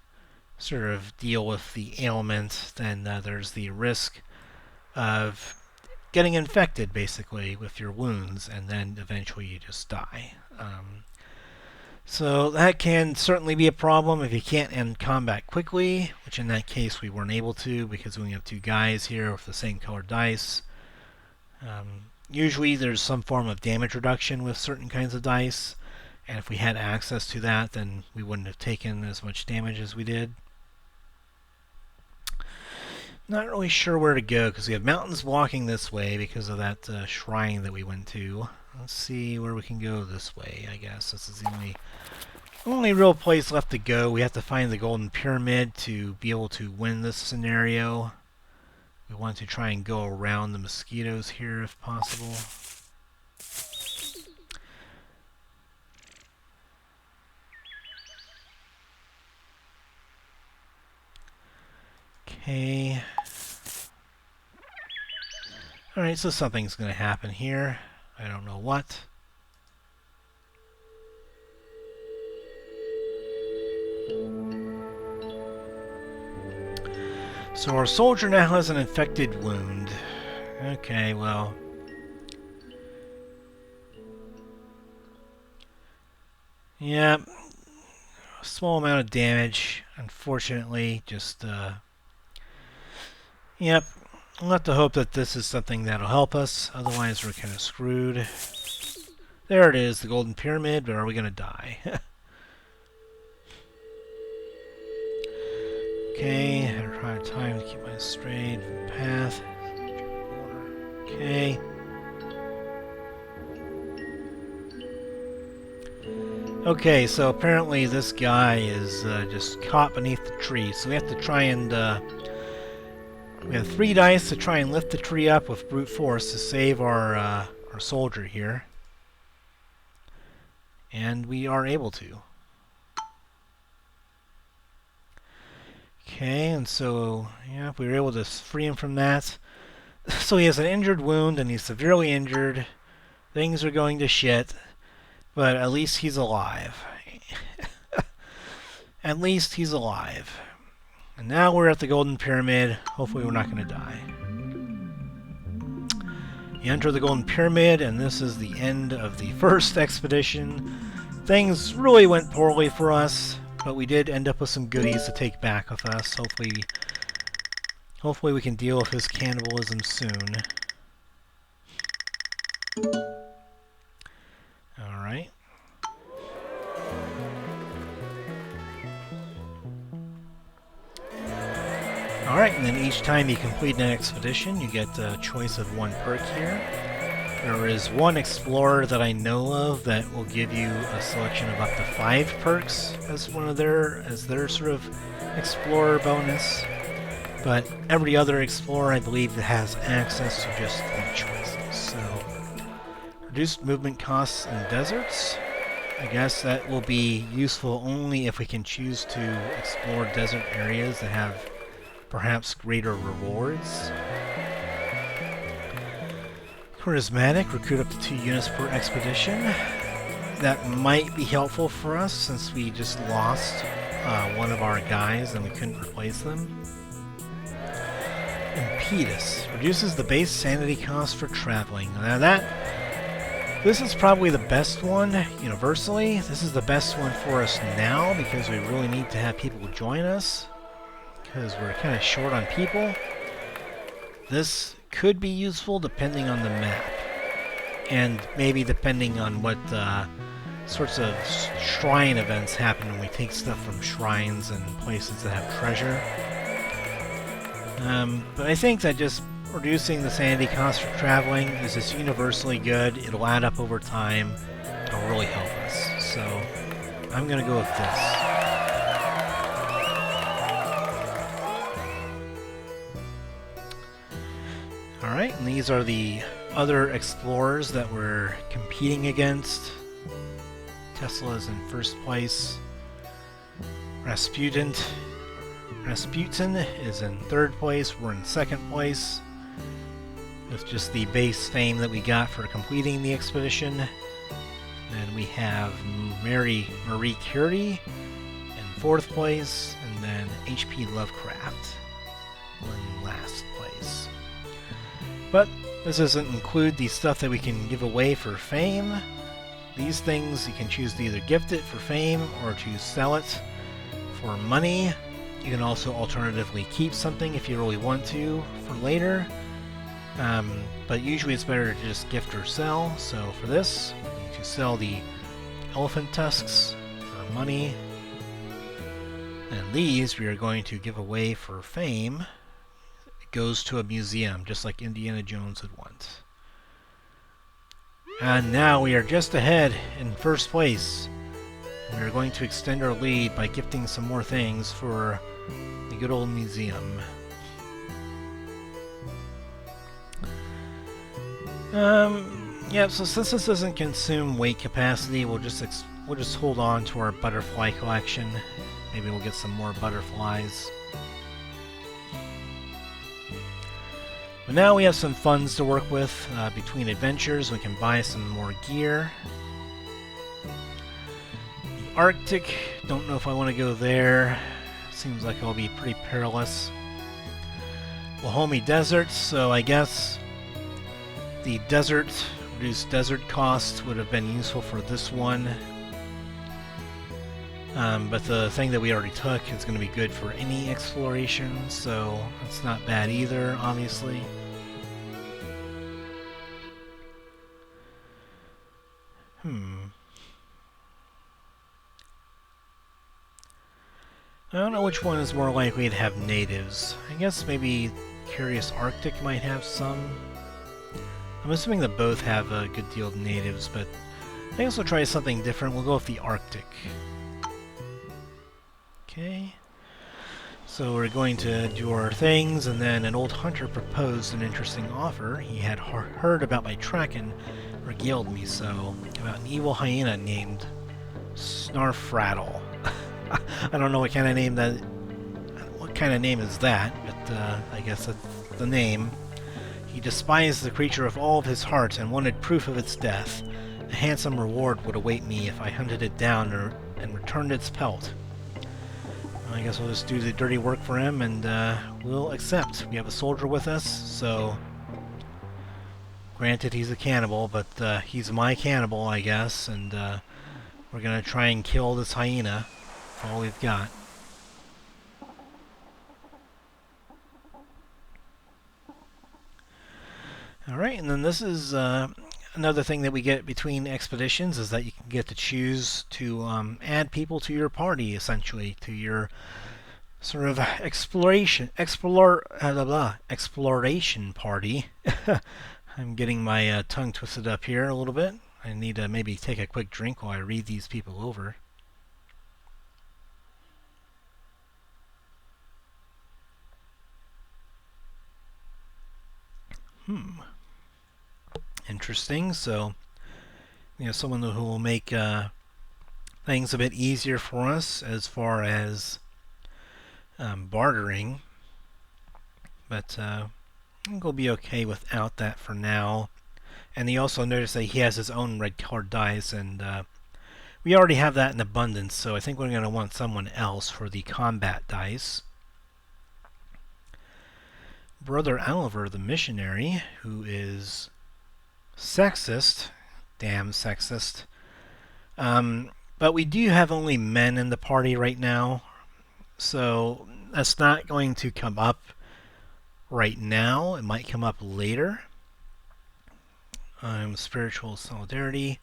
sort of deal with the ailment, then there's the risk of getting infected, basically, with your wounds, and then eventually you just die. So that can certainly be a problem if you can't end combat quickly, which in that case we weren't able to because we only have 2 guys here with the same colored dice. Usually there's some form of damage reduction with certain kinds of dice, and if we had access to that, then we wouldn't have taken as much damage as we did. Not really sure where to go because we have mountains blocking this way because of that shrine that we went to. Let's see where we can go this way, I guess. This is the only real place left to go. We have to find the Golden Pyramid to be able to win this scenario. We want to try and go around the mosquitoes here if possible. Okay. Alright, so something's going to happen here. I don't know what. So our soldier now has an infected wound. Okay, well. Yeah. A small amount of damage, unfortunately. Just, yep. We'll have to hope that this is something that'll help us. Otherwise, we're kind of screwed. There it is, the Golden Pyramid, but are we going to die? Okay, I require time to keep my straight path. Okay. Okay, so apparently this guy is just caught beneath the tree, so we have to try and we have 3 dice to try and lift the tree up with brute force to save our soldier here. And we are able to. Okay, and so, yeah, we were able to free him from that. So he has an injured wound, and he's severely injured. Things are going to shit, but at least he's alive. At least he's alive. And now we're at the Golden Pyramid. Hopefully we're not going to die. You enter the Golden Pyramid, and this is the end of the first expedition. Things really went poorly for us, but we did end up with some goodies to take back with us. Hopefully we can deal with his cannibalism soon. Alright. Alright, and then each time you complete an expedition, you get a choice of 1 perk here. There is 1 explorer that I know of that will give you a selection of up to 5 perks as their sort of explorer bonus. But every other explorer, I believe, has access to just 3 choices. So, reduced movement costs in deserts. I guess that will be useful only if we can choose to explore desert areas that have perhaps greater rewards. Charismatic, recruit up to 2 units per expedition. That might be helpful for us since we just lost one of our guys and we couldn't replace them. Impetus, reduces the base sanity cost for traveling. Now this is probably the best one universally. This is the best one for us now because we really need to have people join us because we're kind of short on people. This could be useful depending on the map, and maybe depending on what sorts of shrine events happen when we take stuff from shrines and places that have treasure. But I think that just reducing the sanity cost for traveling is just universally good. It'll add up over time. It'll really help us. So I'm going to go with this. Alright, and these are the other explorers that we're competing against. Tesla is in first place. Rasputin is in third place. We're in second place. With just the base fame that we got for completing the expedition. Then we have Marie Curie in 4th place, and then HP Lovecraft in last place. But this doesn't include the stuff that we can give away for fame. These things you can choose to either gift it for fame or to sell it for money. You can also alternatively keep something if you really want to for later. But usually it's better to just gift or sell. So for this, we need to sell the elephant tusks for money. And these we are going to give away for fame. It goes to a museum, just like Indiana Jones would want. And now we are just ahead in 1st place. We are going to extend our lead by gifting some more things for the good old museum. Yeah, so since this doesn't consume weight capacity, we'll just hold on to our butterfly collection. Maybe we'll get some more butterflies. But now we have some funds to work with. Between adventures, we can buy some more gear. The Arctic, don't know if I want to go there. Seems like it'll be pretty perilous. Wahomey Desert, so I guess the reduced desert costs would have been useful for this one. But the thing that we already took is going to be good for any exploration, so it's not bad either, obviously. I don't know which one is more likely to have natives. I guess maybe Curious Arctic might have some. I'm assuming that both have a good deal of natives, but I guess we'll try something different. We'll go with the Arctic. Okay. So we're going to do our things, and then an old hunter proposed an interesting offer. He had heard about my trek and regaled me so about an evil hyena named Snarfrattle. I don't know what kind of name that. What kind of name is that? But I guess that's the name. He despised the creature with all of his heart and wanted proof of its death. A handsome reward would await me if I hunted it down and returned its pelt. I guess we'll just do the dirty work for him, and we'll accept. We have a soldier with us, so granted he's a cannibal, but he's my cannibal, I guess, and we're gonna try and kill this hyena for all we've got. Alright, and then this is another thing that we get between expeditions, is that you can get to choose to add people to your party, essentially, to your sort of exploration party. I'm getting my tongue twisted up here a little bit. I need to maybe take a quick drink while I read these people over. Interesting. So, you know, someone who will make things a bit easier for us as far as bartering. But I think we'll be okay without that for now. And you also notice that he has his own red colored dice, and we already have that in abundance, so I think we're going to want someone else for the combat dice. Brother Oliver, the missionary, who is sexist. Damn sexist. But we do have only men in the party right now, so that's not going to come up right now. It might come up later. Spiritual solidarity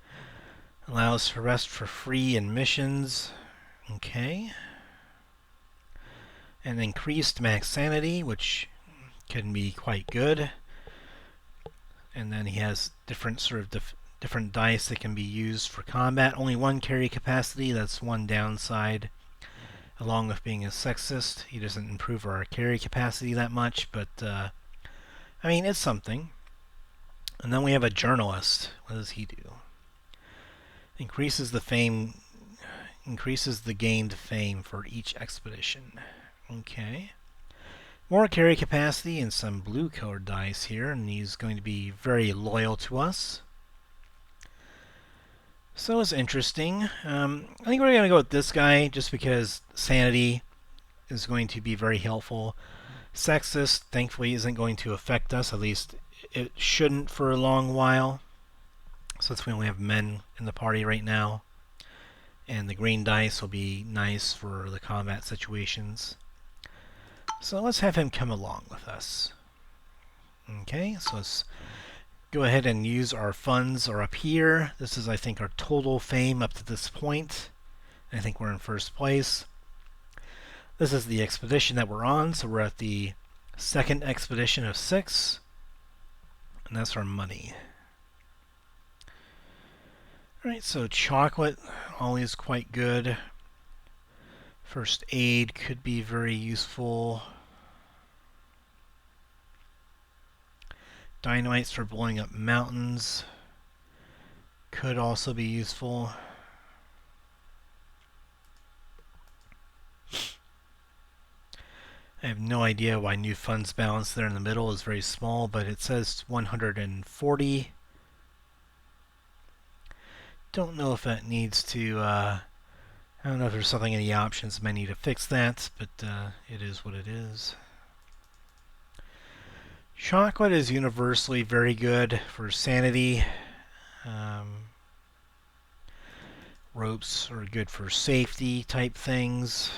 allows for rest for free in missions. Okay. And increased max sanity, which can be quite good. And then he has different sort of different dice that can be used for combat. Only one carry capacity. That's one downside. Along with being a sexist, he doesn't improve our carry capacity that much, but I mean, it's something. And then we have a journalist. What does he do? Increases the gained fame for each expedition. Okay. More carry capacity and some blue colored dice here, and he's going to be very loyal to us. So it's interesting. I think we're going to go with this guy just because sanity is going to be very helpful. Sexist, thankfully, isn't going to affect us. At least it shouldn't for a long while. Since we only have men in the party right now. And the green dice will be nice for the combat situations. So let's have him come along with us. Okay, so let's go ahead and use our funds are up here. This is, I think, our total fame up to this point. I think we're in first place. This is the expedition that we're on, so we're at the second expedition of 6. And that's our money. Alright, so chocolate, always quite good. First aid could be very useful. Dynamites for blowing up mountains could also be useful. I have no idea why new funds balance there in the middle is very small, but it says 140. Don't know if that needs to, I don't know if there's something in the options menu to fix that, but it is what it is. Chocolate is universally very good for sanity. Ropes are good for safety type things.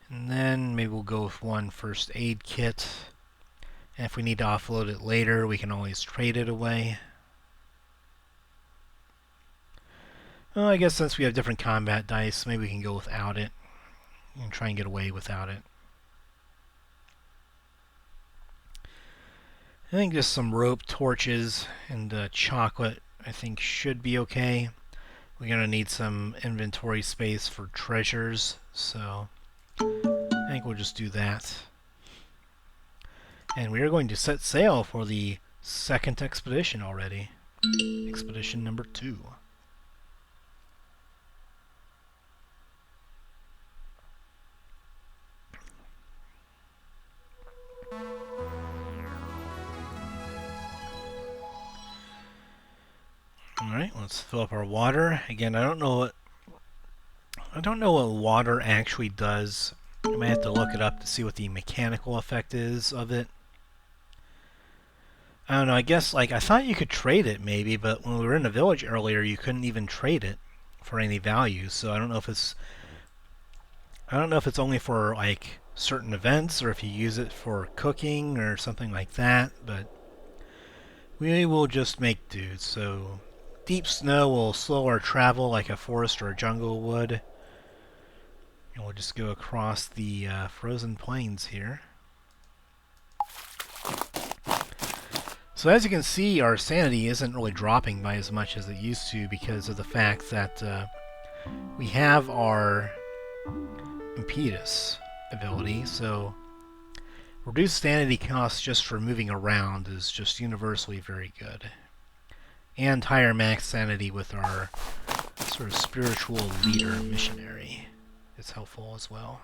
And then maybe we'll go with one first aid kit. And if we need to offload it later, we can always trade it away. Well, I guess since we have different combat dice, maybe we can go without it. And try and get away without it. I think just some rope, torches, and chocolate, I think should be okay. We're going to need some inventory space for treasures, so I think we'll just do that. And we are going to set sail for the second expedition already. Expedition number 2. Alright, let's fill up our water. Again, I don't know what water actually does. I might have to look it up to see what the mechanical effect is of it. I don't know, I guess, like, I thought you could trade it maybe, but when we were in the village earlier, you couldn't even trade it for any value, so I don't know if it's only for, like, certain events, or if you use it for cooking or something like that, but we will just make do. So deep snow will slow our travel like a forest or a jungle would. And we'll just go across the frozen plains here. So as you can see, our sanity isn't really dropping by as much as it used to because of the fact that we have our impetus ability. So reduced sanity costs just for moving around is just universally very good. And higher max sanity with our sort of spiritual leader missionary is helpful as well.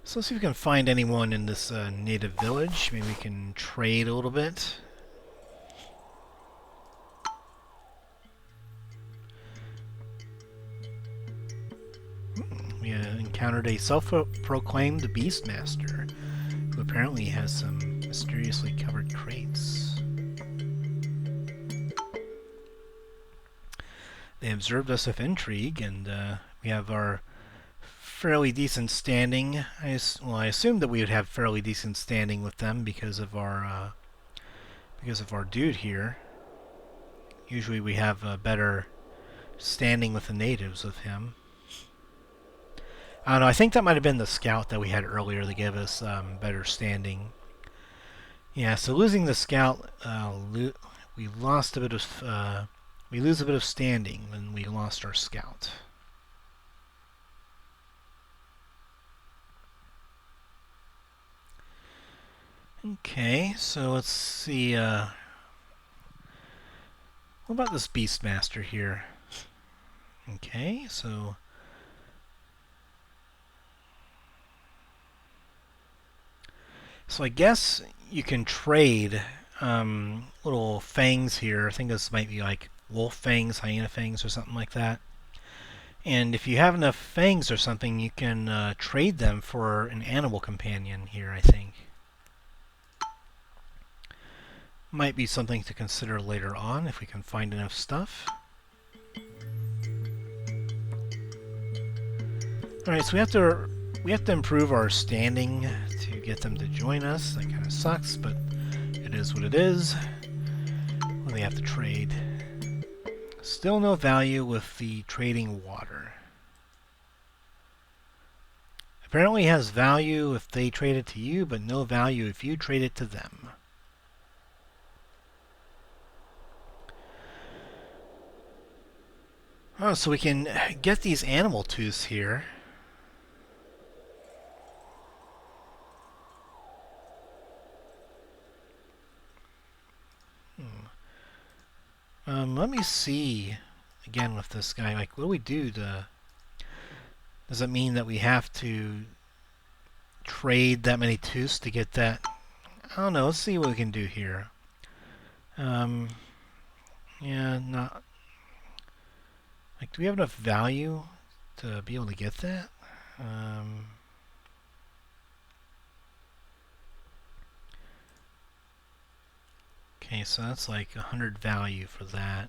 So let's see if we can find anyone in this native village. Maybe we can trade a little bit. We encountered a self-proclaimed Beastmaster who apparently has some mysteriously covered crates. They observed us with intrigue, and we have our fairly decent standing. I assumed that we would have fairly decent standing with them because of our dude here. Usually we have a better standing with the natives with him. I don't know, I think that might have been the scout that we had earlier that gave us better standing. Yeah, so losing the scout, we lost a bit of, we lose a bit of standing when we lost our scout. Okay, so let's see, what about this Beastmaster here? Okay, so So I guess you can trade little fangs here. I think this might be like wolf fangs, hyena fangs, or something like that. And if you have enough fangs or something, you can trade them for an animal companion here, I think. Might be something to consider later on if we can find enough stuff. Alright, so we have to improve our standing to get them to join us. That kind of sucks, but it is what it is. Well, they have to trade. Still no value with the trading water. Apparently has value if they trade it to you, but no value if you trade it to them. Oh, so we can get these animal tooths here. Let me see again with this guy. Like, what do we do to... Does it mean that we have to trade that many tooths to get that? I don't know. Let's see what we can do here. Yeah, not... Like, do we have enough value to be able to get that? Okay, so that's like 100 value for that.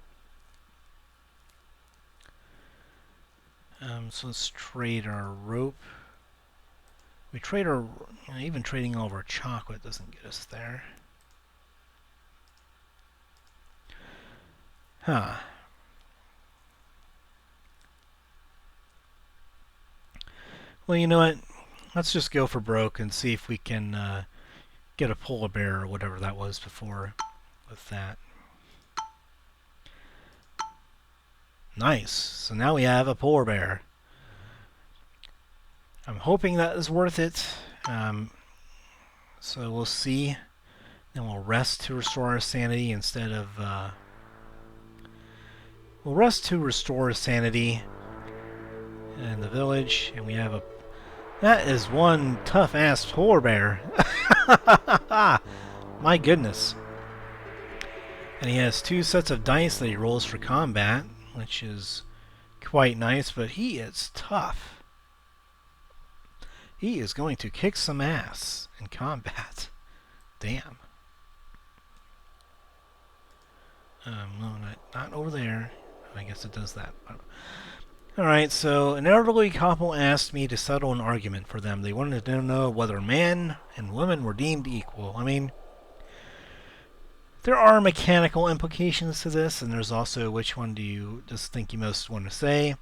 So let's trade our rope. We trade our... even trading all of our chocolate doesn't get us there. Huh. Well, you know what? Let's just go for broke and see if we can get a polar bear or whatever that was before with that. Nice. So now we have a polar bear. I'm hoping that is worth it. So we'll see. Then we'll rest to restore our sanity instead of... we'll rest to restore our sanity in the village. And we have a... That is one tough-ass polar bear. My goodness. And he has 2 sets of dice that he rolls for combat, which is quite nice, but he is tough. He is going to kick some ass in combat. Damn. No, not over there. I guess it does that. Alright, so an elderly couple asked me to settle an argument for them. They wanted to know whether men and women were deemed equal. I mean, there are mechanical implications to this, and there's also which one do you just think you most want to say.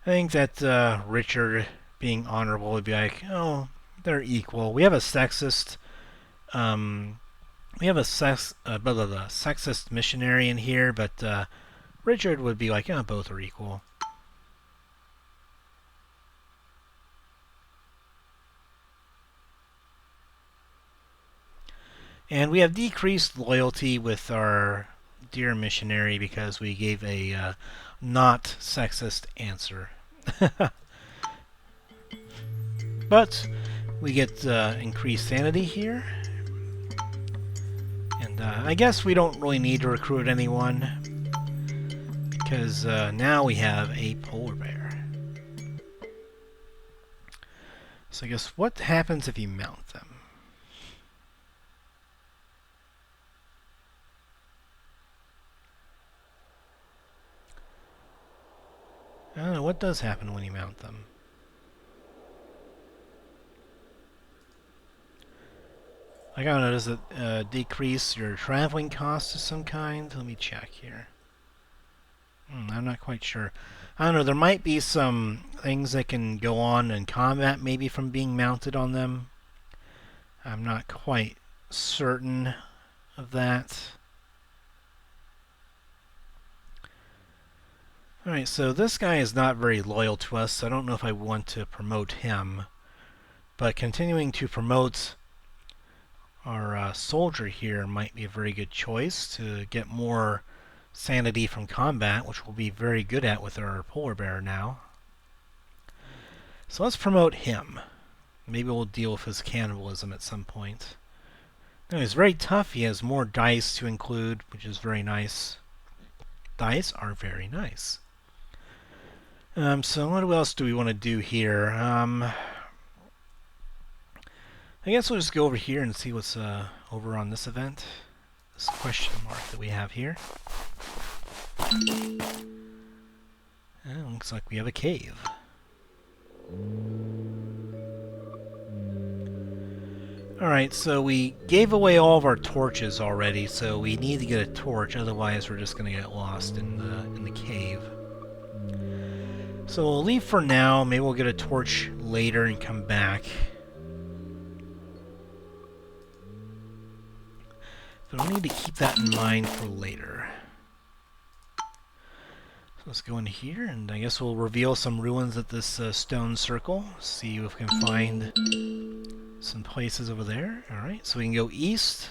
I think that Richard, being honorable, would be like, oh, they're equal. We have a sexist, sexist missionary in here, but Richard would be like, oh, both are equal. And we have decreased loyalty with our dear missionary because we gave a not sexist answer. But we get increased sanity here. And I guess we don't really need to recruit anyone because now we have a polar bear. So I guess what happens if you mount them? I don't know, what does happen when you mount them? Like, I don't know, does it decrease your traveling costs of some kind? Let me check here. I'm not quite sure. I don't know, there might be some things that can go on in combat maybe from being mounted on them. I'm not quite certain of that. Alright, so this guy is not very loyal to us, so I don't know if I want to promote him. But continuing to promote our soldier here might be a very good choice to get more sanity from combat, which we'll be very good at with our polar bear now. So let's promote him. Maybe we'll deal with his cannibalism at some point. No, he's very tough. He has more dice to include, which is very nice. Dice are very nice. So what else do we want to do here? I guess we'll just go over here and see what's over on this event. This question mark that we have here. Looks like we have a cave. Alright, so we gave away all of our torches already, so we need to get a torch, otherwise we're just going to get lost in the cave. So we'll leave for now, maybe we'll get a torch later and come back. But we need to keep that in mind for later. So let's go in here, and I guess we'll reveal some ruins at this stone circle. See if we can find some places over there. Alright, so we can go east.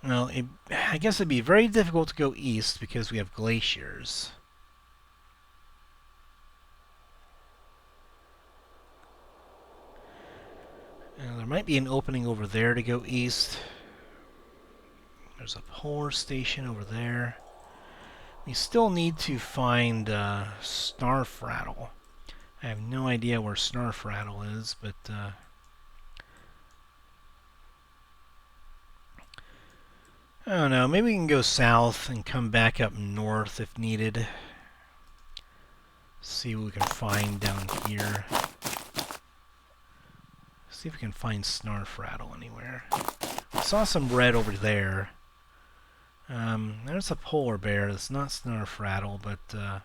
Well, I guess it'd be very difficult to go east because we have glaciers. There might be an opening over there to go east. There's a polar station over there. We still need to find Snarfrattle. I have no idea where Snarfrattle is, but I don't know. Maybe we can go south and come back up north if needed. See what we can find down here. See if we can find Snarfrattle anywhere. I saw some red over there. There's a polar bear. That's not Snarfrattle, but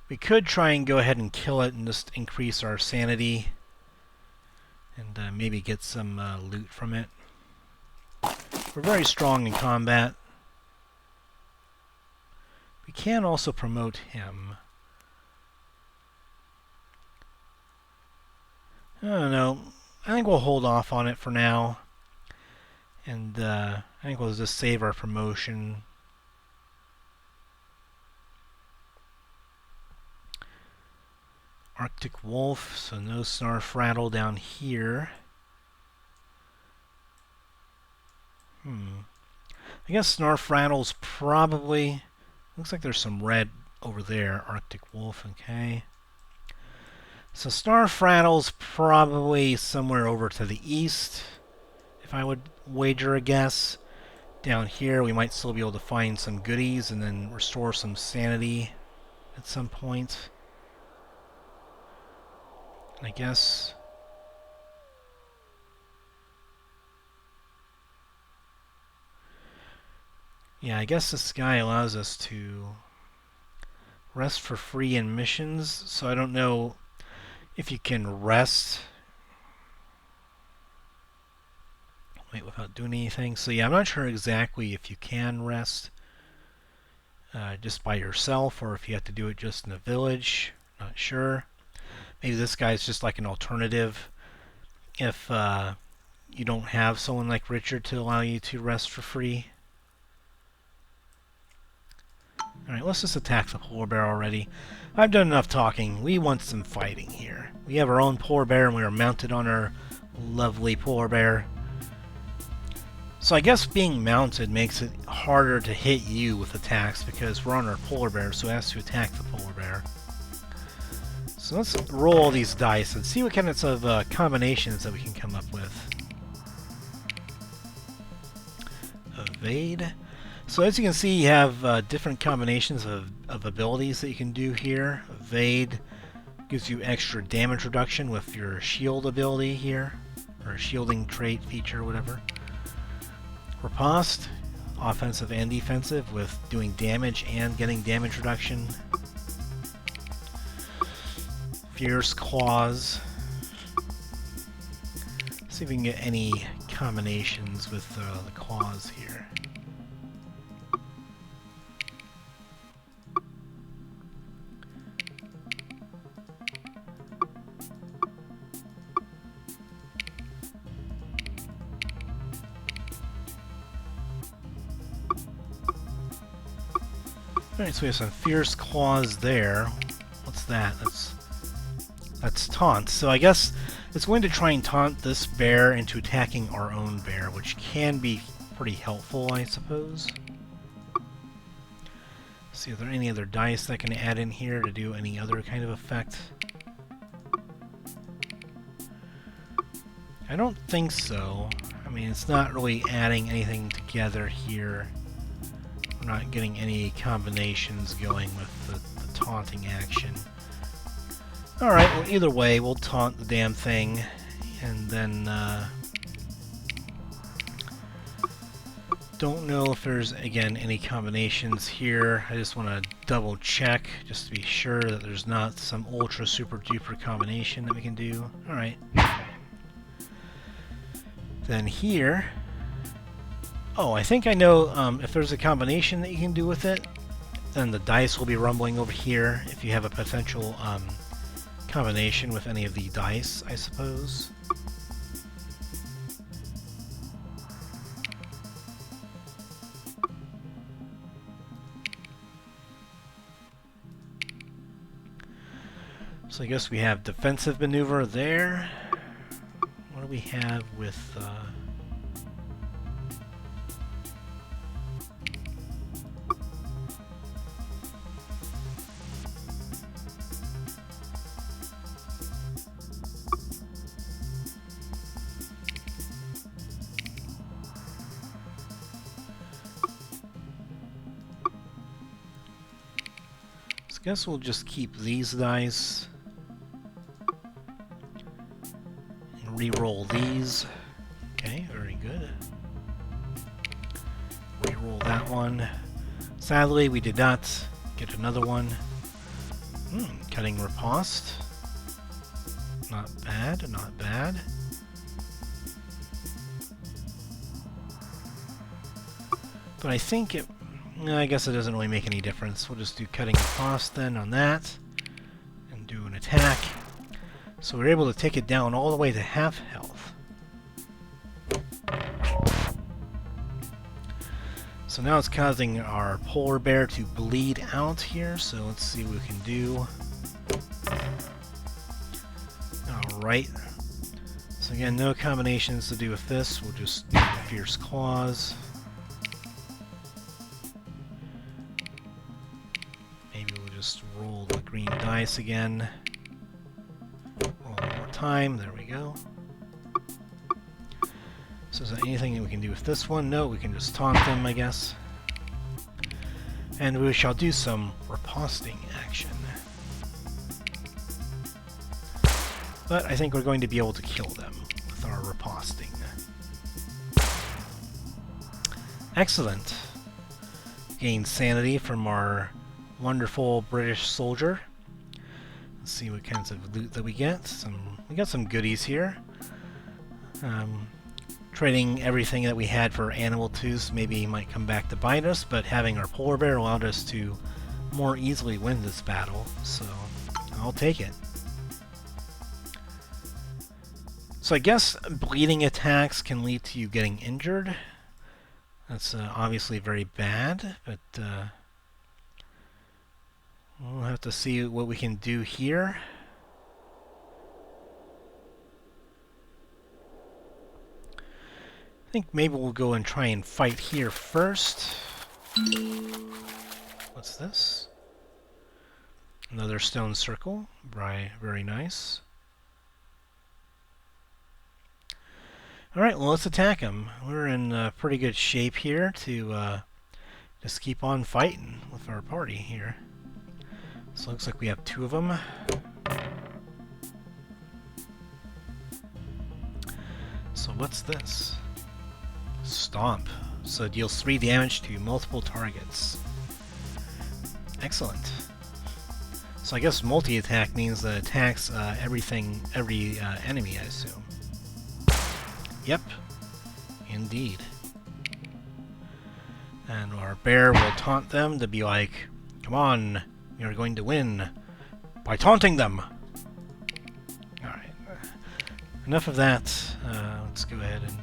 we could try and go ahead and kill it and just increase our sanity and maybe get some loot from it. We're very strong in combat. We can also promote him. I don't know. I think we'll hold off on it for now. And I think we'll just save our promotion. Arctic Wolf, so no Snarfrattle down here. I guess Snarfrattle's probably... Looks like there's some red over there. Arctic Wolf, okay. So Snarfrattle's probably somewhere over to the east, if I would wager a guess. Down here we might still be able to find some goodies and then restore some sanity at some point. I guess. Yeah, I guess this guy allows us to rest for free in missions, so I don't know if you can rest without doing anything. So yeah, I'm not sure exactly if you can rest just by yourself or if you have to do it just in a village. Not sure. Maybe this guy's just like an alternative if you don't have someone like Richard to allow you to rest for free. Alright, let's just attack the polar bear already. I've done enough talking. We want some fighting here. We have our own polar bear and we are mounted on our lovely polar bear. So I guess being mounted makes it harder to hit you with attacks because we're on our polar bear, so it has to attack the polar bear. So let's roll all these dice and see what kinds of combinations that we can come up with. Evade. So as you can see, you have different combinations of abilities that you can do here. Evade gives you extra damage reduction with your shield ability here, or shielding trait feature, whatever. Riposte, offensive and defensive, with doing damage and getting damage reduction. Fierce Claws. See if we can get any combinations with the claws here. Alright, so we have some Fierce Claws there. What's that? That's That's taunt. So I guess it's going to try and taunt this bear into attacking our own bear, which can be pretty helpful, I suppose. See if there are any other dice that I can add in here to do any other kind of effect. I don't think so. I mean, it's not really adding anything together here. We're not getting any combinations going with the taunting action. Alright, well either way, we'll taunt the damn thing, and then, don't know if there's, again, any combinations here. I just want to double check, just to be sure that there's not some ultra super duper combination that we can do. Alright. Then here, oh, I think I know if there's a combination that you can do with it, then the dice will be rumbling over here if you have a potential combination with any of the dice, I suppose. So I guess we have defensive maneuver there. What do we have with... So I guess we'll just keep these dice. Reroll these. Okay, very good. Reroll that one. Sadly, we did not get another one. Cutting riposte. Not bad, not bad. But I think it... I guess it doesn't really make any difference. We'll just do cutting riposte then on that. And do an attack. So we're able to take it down all the way to half health. So now it's causing our polar bear to bleed out here, so let's see what we can do. Alright. So again, no combinations to do with this. We'll just do the Fierce Claws. Maybe we'll just roll the green dice again. Time. There we go. So is there anything that we can do with this one? No, we can just taunt them, I guess. And we shall do some riposting action. But I think we're going to be able to kill them with our riposting. Excellent. Gain sanity from our wonderful British soldier. Let's see what kinds of loot that we get. We got some goodies here. Trading everything that we had for animal tooths maybe might come back to bite us, but having our polar bear allowed us to more easily win this battle, so I'll take it. So I guess bleeding attacks can lead to you getting injured. That's obviously very bad, but we'll have to see what we can do here. I think maybe we'll go and try and fight here first. What's this? Another stone circle. Very nice. Alright, well, let's attack him. We're in pretty good shape here to just keep on fighting with our party here. So it looks like we have two of them. So what's this? Stomp. So it deals 3 damage to multiple targets. Excellent. So I guess multi-attack means that it attacks every enemy, I assume. Yep. Indeed. And our bear will taunt them to be like, come on, you're going to win by taunting them. Alright. Enough of that. Let's go ahead and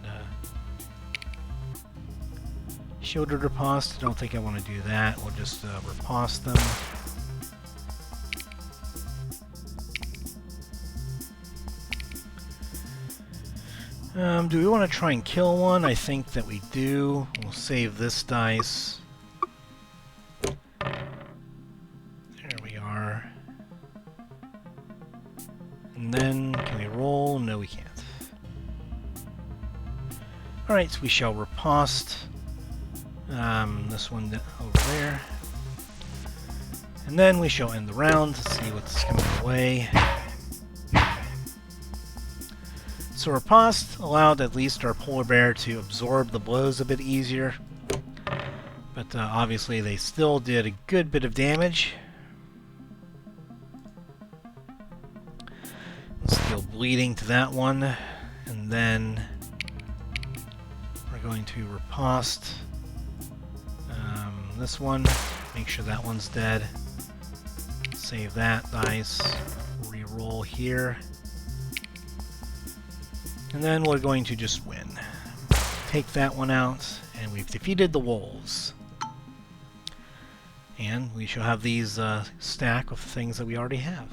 shielded riposte. I don't think I want to do that. We'll just riposte them. Do we want to try and kill one? I think that we do. We'll save this dice. There we are. And then, can we roll? No, we can't. Alright, so we shall riposte. This one over there. And then we shall end the round to see what's coming our way. So riposte allowed at least our polar bear to absorb the blows a bit easier. But obviously they still did a good bit of damage. Still bleeding to that one. And then we're going to riposte this one. Make sure that one's dead. Save that dice. Reroll here. And then we're going to just win. Take that one out, and we've defeated the wolves. And we shall have these stack of things that we already have.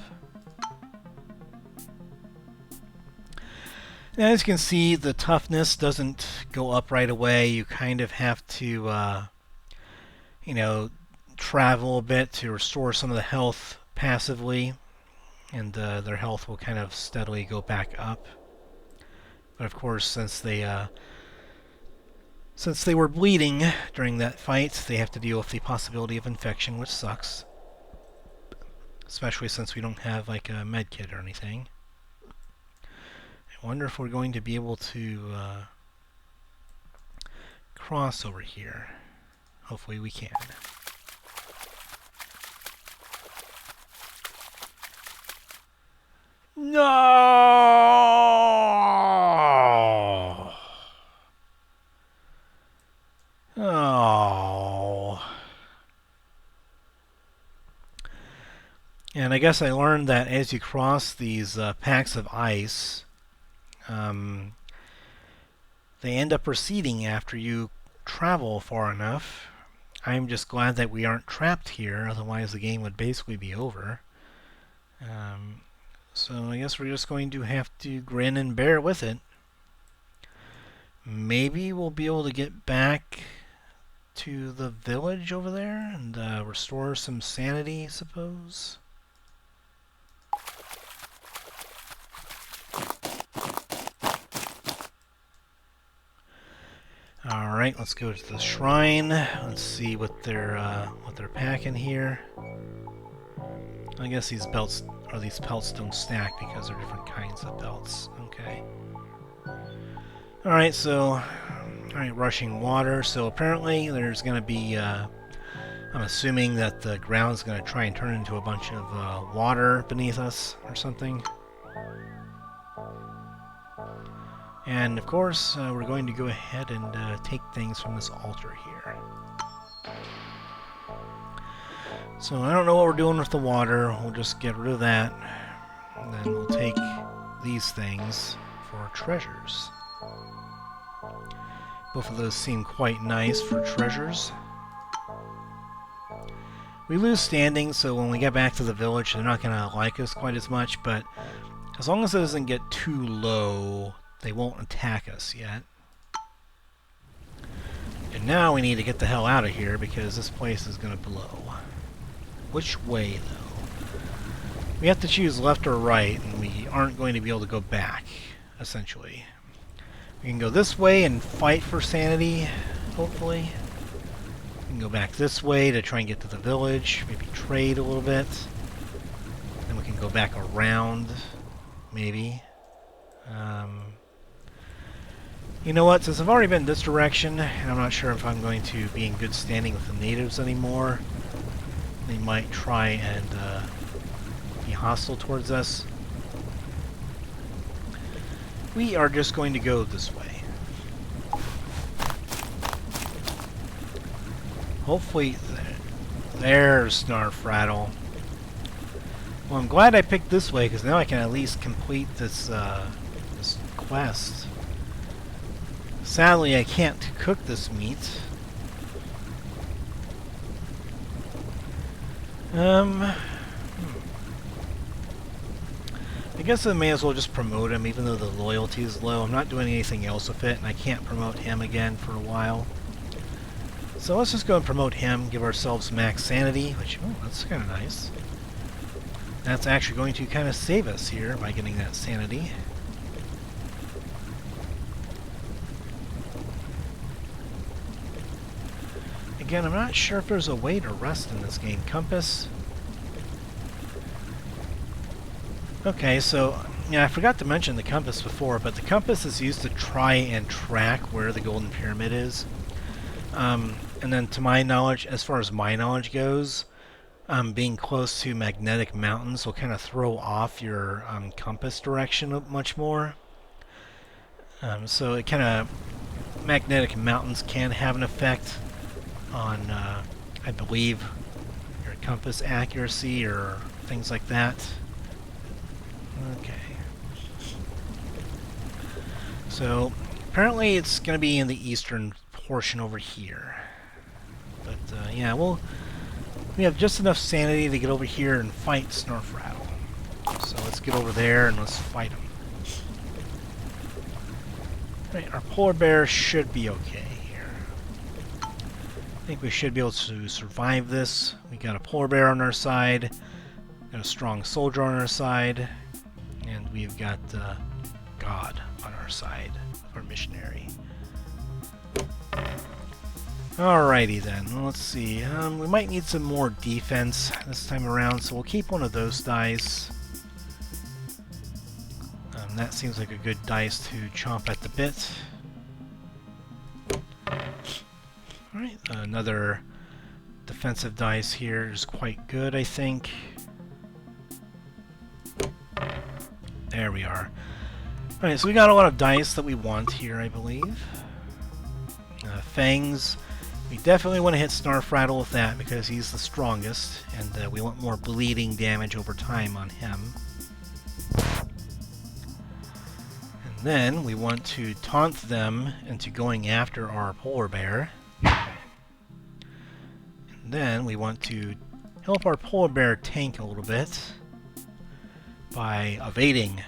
Now, as you can see, the toughness doesn't go up right away. You kind of have to, you know, travel a bit to restore some of the health passively, and their health will kind of steadily go back up. But of course, since they were bleeding during that fight, they have to deal with the possibility of infection, which sucks. Especially since we don't have like a med kit or anything. I wonder if we're going to be able to cross over here. Hopefully we can. No! Oh. And I guess I learned that as you cross these packs of ice, they end up receding after you travel far enough. I'm just glad that we aren't trapped here, otherwise the game would basically be over. So I guess we're just going to have to grin and bear with it. Maybe we'll be able to get back to the village over there and restore some sanity, I suppose. Alright, let's go to the shrine. Let's see what they're packing here. I guess these belts or these pelts don't stack because they're different kinds of belts. Okay. Alright, so rushing water. So apparently there's gonna be I'm assuming that the ground's gonna try and turn into a bunch of water beneath us or something. And of course, we're going to go ahead and take things from this altar here. So I don't know what we're doing with the water. We'll just get rid of that. And then we'll take these things for treasures. Both of those seem quite nice for treasures. We lose standing, so when we get back to the village, they're not going to like us quite as much, but as long as it doesn't get too low, they won't attack us yet. And now we need to get the hell out of here because this place is going to blow. Which way, though? We have to choose left or right, and we aren't going to be able to go back, essentially. We can go this way and fight for sanity, hopefully. We can go back this way to try and get to the village, maybe trade a little bit. Then we can go back around, maybe. You know what, since I've already been this direction, and I'm not sure if I'm going to be in good standing with the natives anymore, they might try and be hostile towards us. We are just going to go this way. Hopefully, there's Snarfrattle. Well, I'm glad I picked this way, because now I can at least complete this, this quest. Sadly, I can't cook this meat. I guess I may as well just promote him, even though the loyalty is low. I'm not doing anything else with it, and I can't promote him again for a while. So let's just go and promote him, give ourselves max sanity, which, oh, that's kind of nice. That's actually going to kind of save us here by getting that sanity. Again, I'm not sure if there's a way to rest in this game. Compass. Okay, so, yeah, I forgot to mention the compass before, but the compass is used to try and track where the Golden Pyramid is. And then to my knowledge, as far as my knowledge goes, being close to magnetic mountains will kind of throw off your compass direction much more. So it kind of, magnetic mountains can have an effect on, I believe, your compass accuracy or things like that. Okay. So apparently it's going to be in the eastern portion over here. But yeah, we have just enough sanity to get over here and fight Snarfrattle. So let's get over there and let's fight him. Right, our polar bear should be okay here. I think we should be able to survive this. We got a polar bear on our side, got a strong soldier on our side, and we've got God on our side, our missionary. Alrighty then, let's see. We might need some more defense this time around, so we'll keep one of those dice. That seems like a good dice to chomp at the bit. Alright, another defensive dice here is quite good, I think. There we are. Alright, so we got a lot of dice that we want here, I believe. Fangs. We definitely want to hit Snarfrattle with that because he's the strongest, and we want more bleeding damage over time on him. And then we want to taunt them into going after our polar bear. And then we want to help our polar bear tank a little bit by evading.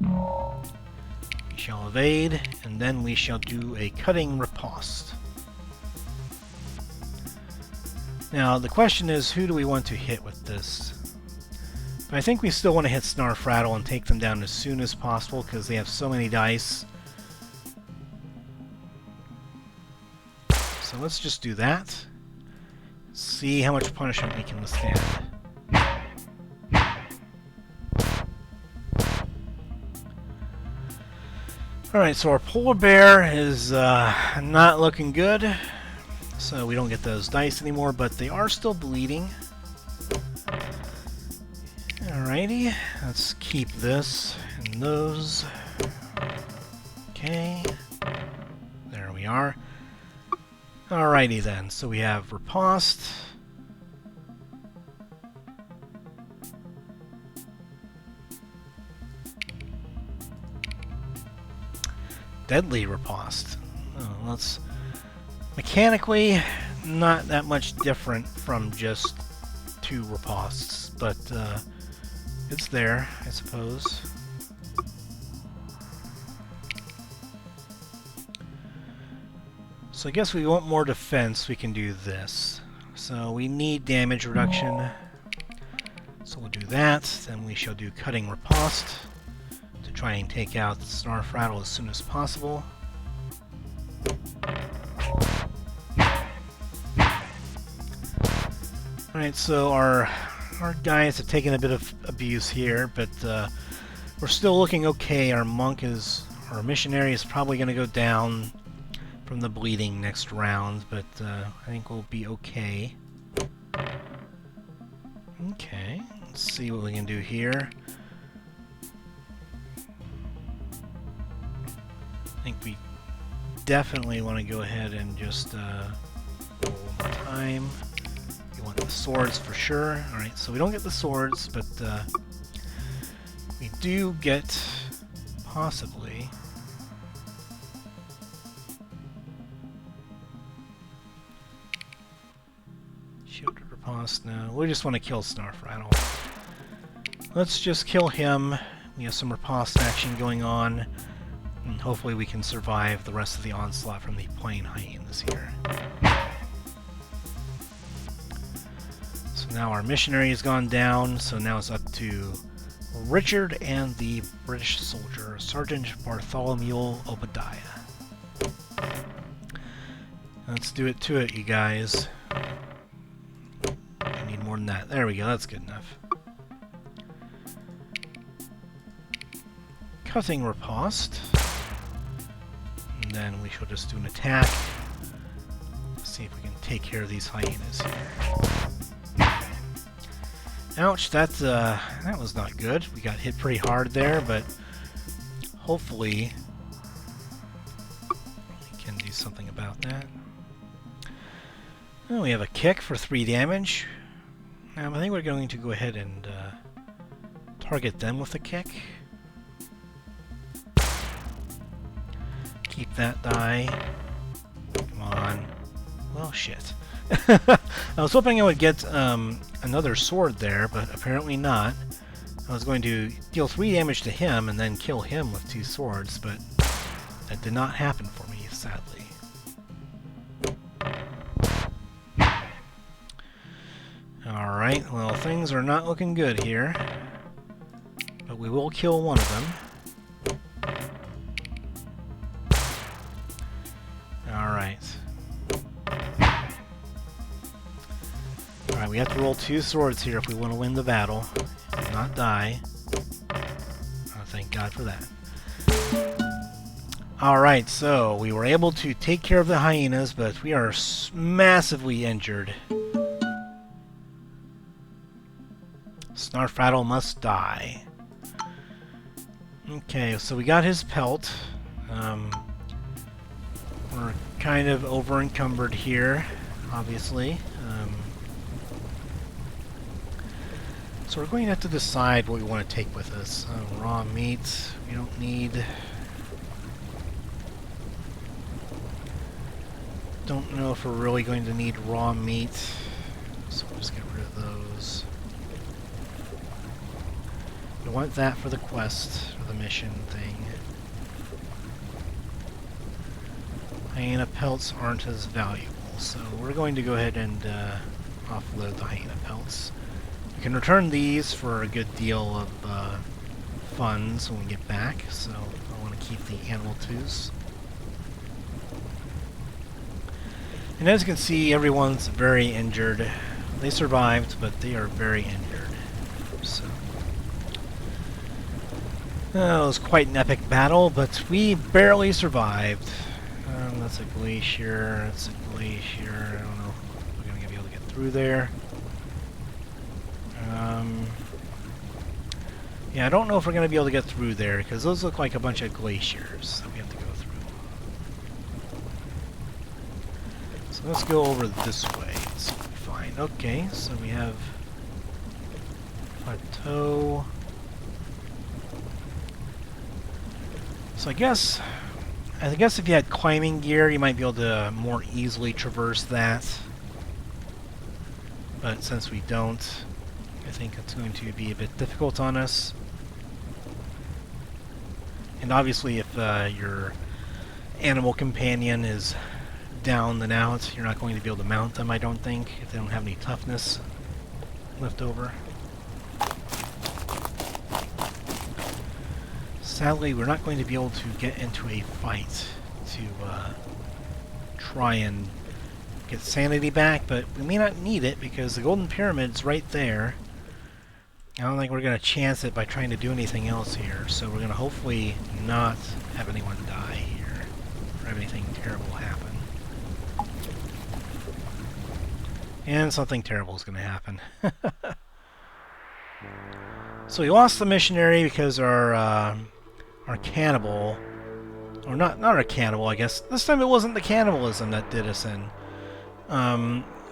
We shall evade, and then we shall do a cutting riposte. Now, the question is, who do we want to hit with this? But I think we still want to hit Snarfrattle and take them down as soon as possible, because they have so many dice. So let's just do that. See how much punishment we can withstand. Alright, so our polar bear is not looking good. So we don't get those dice anymore, but they are still bleeding. Alrighty, let's keep this and those. Okay, there we are. Alrighty then, so we have riposte. Deadly riposte. Oh, let's... Mechanically, not that much different from just two ripostes, but it's there, I suppose. So I guess we want more defense, we can do this. So we need damage reduction, so we'll do that. Then we shall do cutting riposte to try and take out the Snarfrattle as soon as possible. Alright, so our guys have taken a bit of abuse here, but we're still looking okay. Our missionary is probably going to go down from the bleeding next round, but I think we'll be okay. Okay, let's see what we can do here. I think we definitely want to go ahead and just roll one more time. We want the swords for sure. Alright, so we don't get the swords, but we do get, possibly, shielded riposte. No, we just want to kill Snarfrattle. let's just kill him. We have some riposte action going on, and hopefully we can survive the rest of the onslaught from the plane hyenas here. So now our missionary has gone down, so now it's up to Richard and the British soldier, Sergeant Bartholomew Obadiah. Let's do it to it, you guys. I need more than that. There we go, that's good enough. Cutting riposte. And then we shall just do an attack. See if we can take care of these hyenas here. Ouch, that was not good. We got hit pretty hard there, but hopefully we can do something about that. Well, we have a kick for 3 damage. I think we're going to go ahead and target them with a kick. Keep that die. Come on. Well, shit. I was hoping I would get another sword there, but apparently not. I was going to deal 3 damage to him and then kill him with 2 swords, but that did not happen for me, sadly. Alright, well, things are not looking good here, but we will kill one of them. Alright. Alright, we have to roll 2 swords here if we want to win the battle and not die. Oh, thank God for that. Alright, so we were able to take care of the hyenas, but we are massively injured. Snarfrattle must die. Okay, so we got his pelt. We're kind of over-encumbered here, obviously. So we're going to have to decide what we want to take with us. Raw meat, we don't need. Don't know if we're really going to need raw meat, so we'll just get rid of those. We want that for the quest, for the mission thing. Hyena pelts aren't as valuable, so we're going to go ahead and offload the hyena pelts. You can return these for a good deal of funds when we get back, so I want to keep the animal tools. And as you can see, everyone's very injured. They survived, but they are very injured. So it was quite an epic battle, but we barely survived. That's a glacier. That's a glacier. I don't know if we're going to be able to get through there. Yeah, I don't know if we're going to be able to get through there, because those look like a bunch of glaciers that we have to go through. So let's go over this way. It's fine. Okay, so we have plateau. So I guess if you had climbing gear, you might be able to more easily traverse that. But since we don't, I think it's going to be a bit difficult on us. And obviously if your animal companion is down and out, you're not going to be able to mount them, I don't think, if they don't have any toughness left over. Sadly, we're not going to be able to get into a fight to try and get sanity back, but we may not need it because the Golden Pyramid's right there. I don't think we're going to chance it by trying to do anything else here, so we're going to hopefully not have anyone die here or have anything terrible happen. And something terrible is going to happen. So we lost the missionary because our cannibal, or not our cannibal, I guess. This time it wasn't the cannibalism that did us in.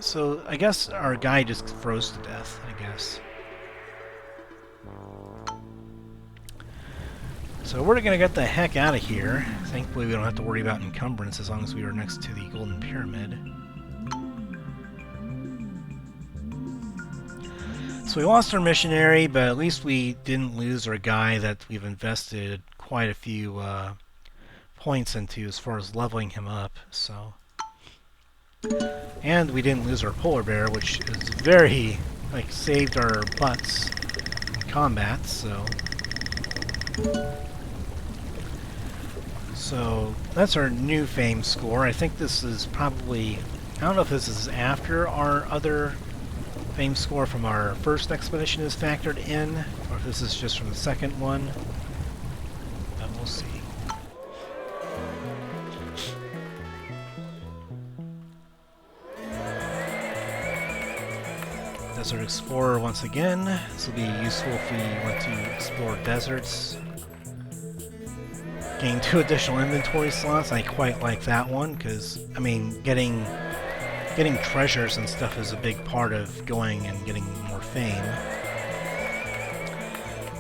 So I guess our guy just froze to death, I guess. So we're gonna get the heck out of here. Thankfully we don't have to worry about encumbrance as long as we are next to the Golden Pyramid. So So we lost our missionary, but at least we didn't lose our guy that we've invested quite a few points into as far as leveling him up. So, and we didn't lose our polar bear, which is very, like, saved our butts in combat. So that's our new fame score. I think this is probably, I don't know if this is after our other fame score from our first expedition is factored in, or if this is just from the second one. But we'll see. Desert Explorer once again. This will be useful if we want to explore deserts. Gain 2 additional inventory slots. I quite like that one because, I mean, getting treasures and stuff is a big part of going and getting more fame.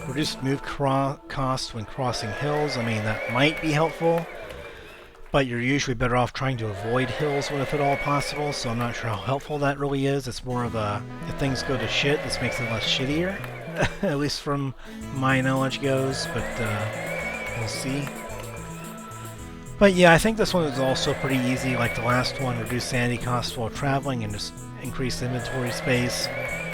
Reduced move cost when crossing hills. I mean, that might be helpful, but you're usually better off trying to avoid hills if at all possible, so I'm not sure how helpful that really is. It's more of a, if things go to shit, this makes it less shittier, at least from my knowledge goes, but we'll see. But yeah, I think this one is also pretty easy, like the last one, reduce sanity costs while traveling and just increase inventory space.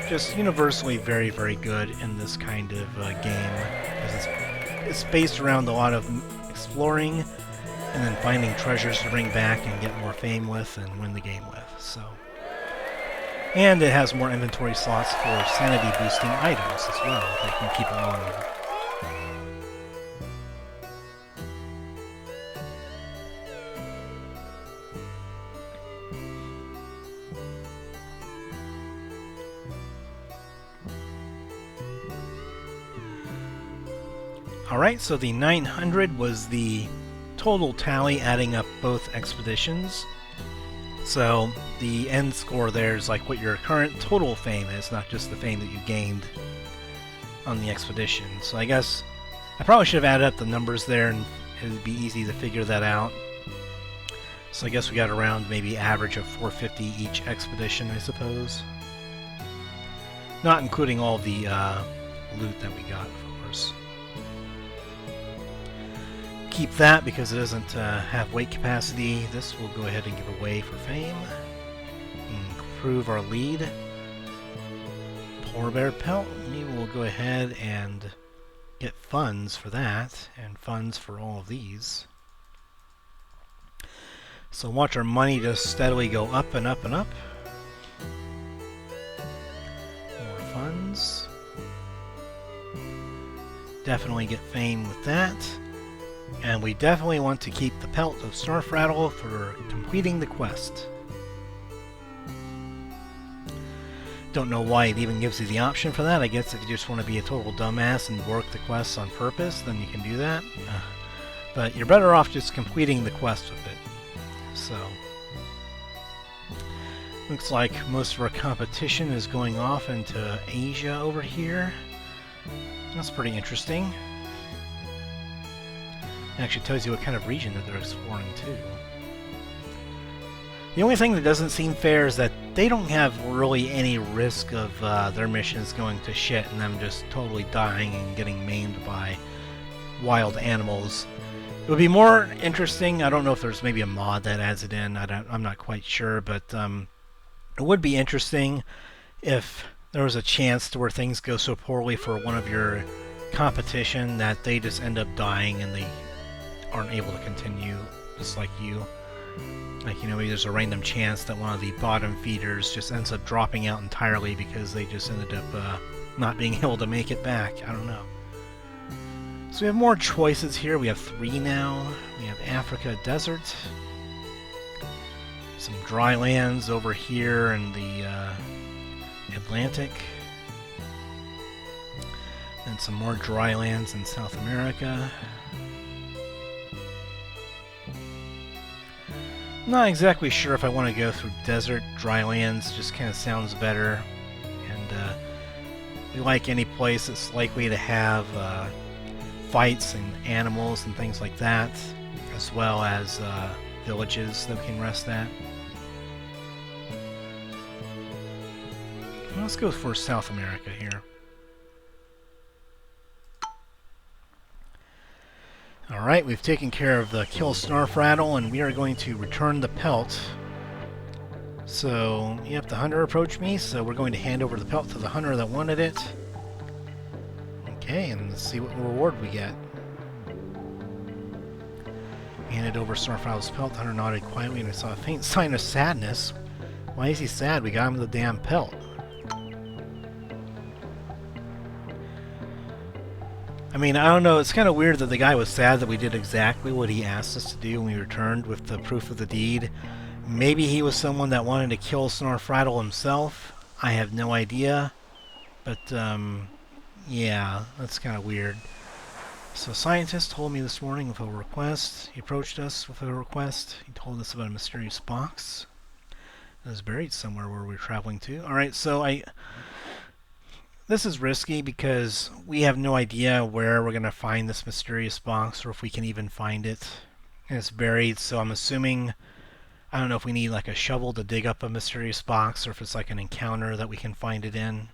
Just universally very, very good in this kind of game, because it's based around a lot of exploring and then finding treasures to bring back and get more fame with and win the game with. So, and it has more inventory slots for sanity boosting items as well. They can keep it longer. Alright, so the 900 was the total tally adding up both expeditions. So the end score there is like what your current total fame is, not just the fame that you gained on the expedition. So I guess I probably should have added up the numbers there and it would be easy to figure that out. So I guess we got around maybe average of 450 each expedition, I suppose. Not including all the loot that we got, of course. Keep that because it doesn't have weight capacity. This will go ahead and give away for fame. Improve our lead. Polar bear pelt. We will go ahead and get funds for that, and funds for all of these. So watch our money just steadily go up and up and up. More funds. Definitely get fame with that. And we definitely want to keep the pelt of Starfrattle for completing the quest. Don't know why it even gives you the option for that. I guess if you just want to be a total dumbass and work the quests on purpose, then you can do that. But you're better off just completing the quest with it. So, looks like most of our competition is going off into Asia over here. That's pretty interesting. It actually tells you what kind of region that they're exploring too. The only thing that doesn't seem fair is that they don't have really any risk of their missions going to shit and them just totally dying and getting maimed by wild animals. It would be more interesting, I don't know if there's maybe a mod that adds it in, I'm not quite sure, but it would be interesting if there was a chance to where things go so poorly for one of your competition that they just end up dying and they aren't able to continue, just like you. Like, you know, maybe there's a random chance that one of the bottom feeders just ends up dropping out entirely because they just ended up not being able to make it back. I don't know. So we have more choices here. We have 3 now. We have Africa Desert. Some dry lands over here in the Atlantic. And some more dry lands in South America. Not exactly sure if I want to go through desert. Drylands just kind of sounds better, and we like any place that's likely to have fights and animals and things like that, as well as villages that we can rest at. Let's go for South America here. Alright, we've taken care of the kill Snarfrattle, and we are going to return the pelt. So, yep, the hunter approached me, so we're going to hand over the pelt to the hunter that wanted it. Okay, and let's see what reward we get. Handed over Snarfrattle's pelt. The hunter nodded quietly, and I saw a faint sign of sadness. Why is he sad? We got him the damn pelt. I mean, I don't know, it's kind of weird that the guy was sad that we did exactly what he asked us to do when we returned with the proof of the deed. Maybe he was someone that wanted to kill Snarfrattle himself. I have no idea. But, yeah, that's kind of weird. So, a scientist told me this morning with a request. He approached us with a request. He told us about a mysterious box that was buried somewhere where we were traveling to. Alright, so this is risky because we have no idea where we're going to find this mysterious box or if we can even find it. And it's buried, so I'm assuming, I don't know if we need like a shovel to dig up a mysterious box or if it's like an encounter that we can find it in.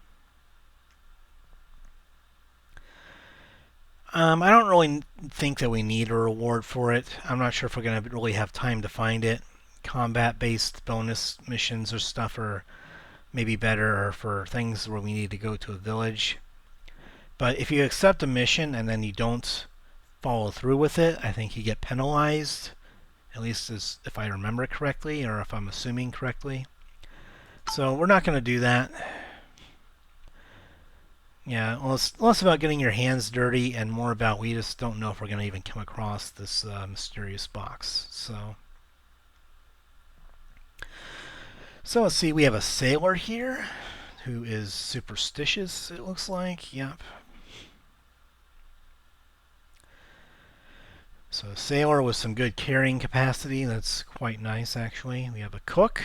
I don't really think that we need a reward for it. I'm not sure if we're going to really have time to find it. Combat-based bonus missions or stuff are maybe better for things where we need to go to a village. But if you accept a mission and then you don't follow through with it, I think you get penalized, at least as if I remember correctly or if I'm assuming correctly. So we're not going to do that. Yeah, well, it's less about getting your hands dirty and more about we just don't know if we're going to even come across this mysterious box. So let's see, we have a sailor here who is superstitious, it looks like. Yep. So a sailor with some good carrying capacity. That's quite nice, actually. We have a cook.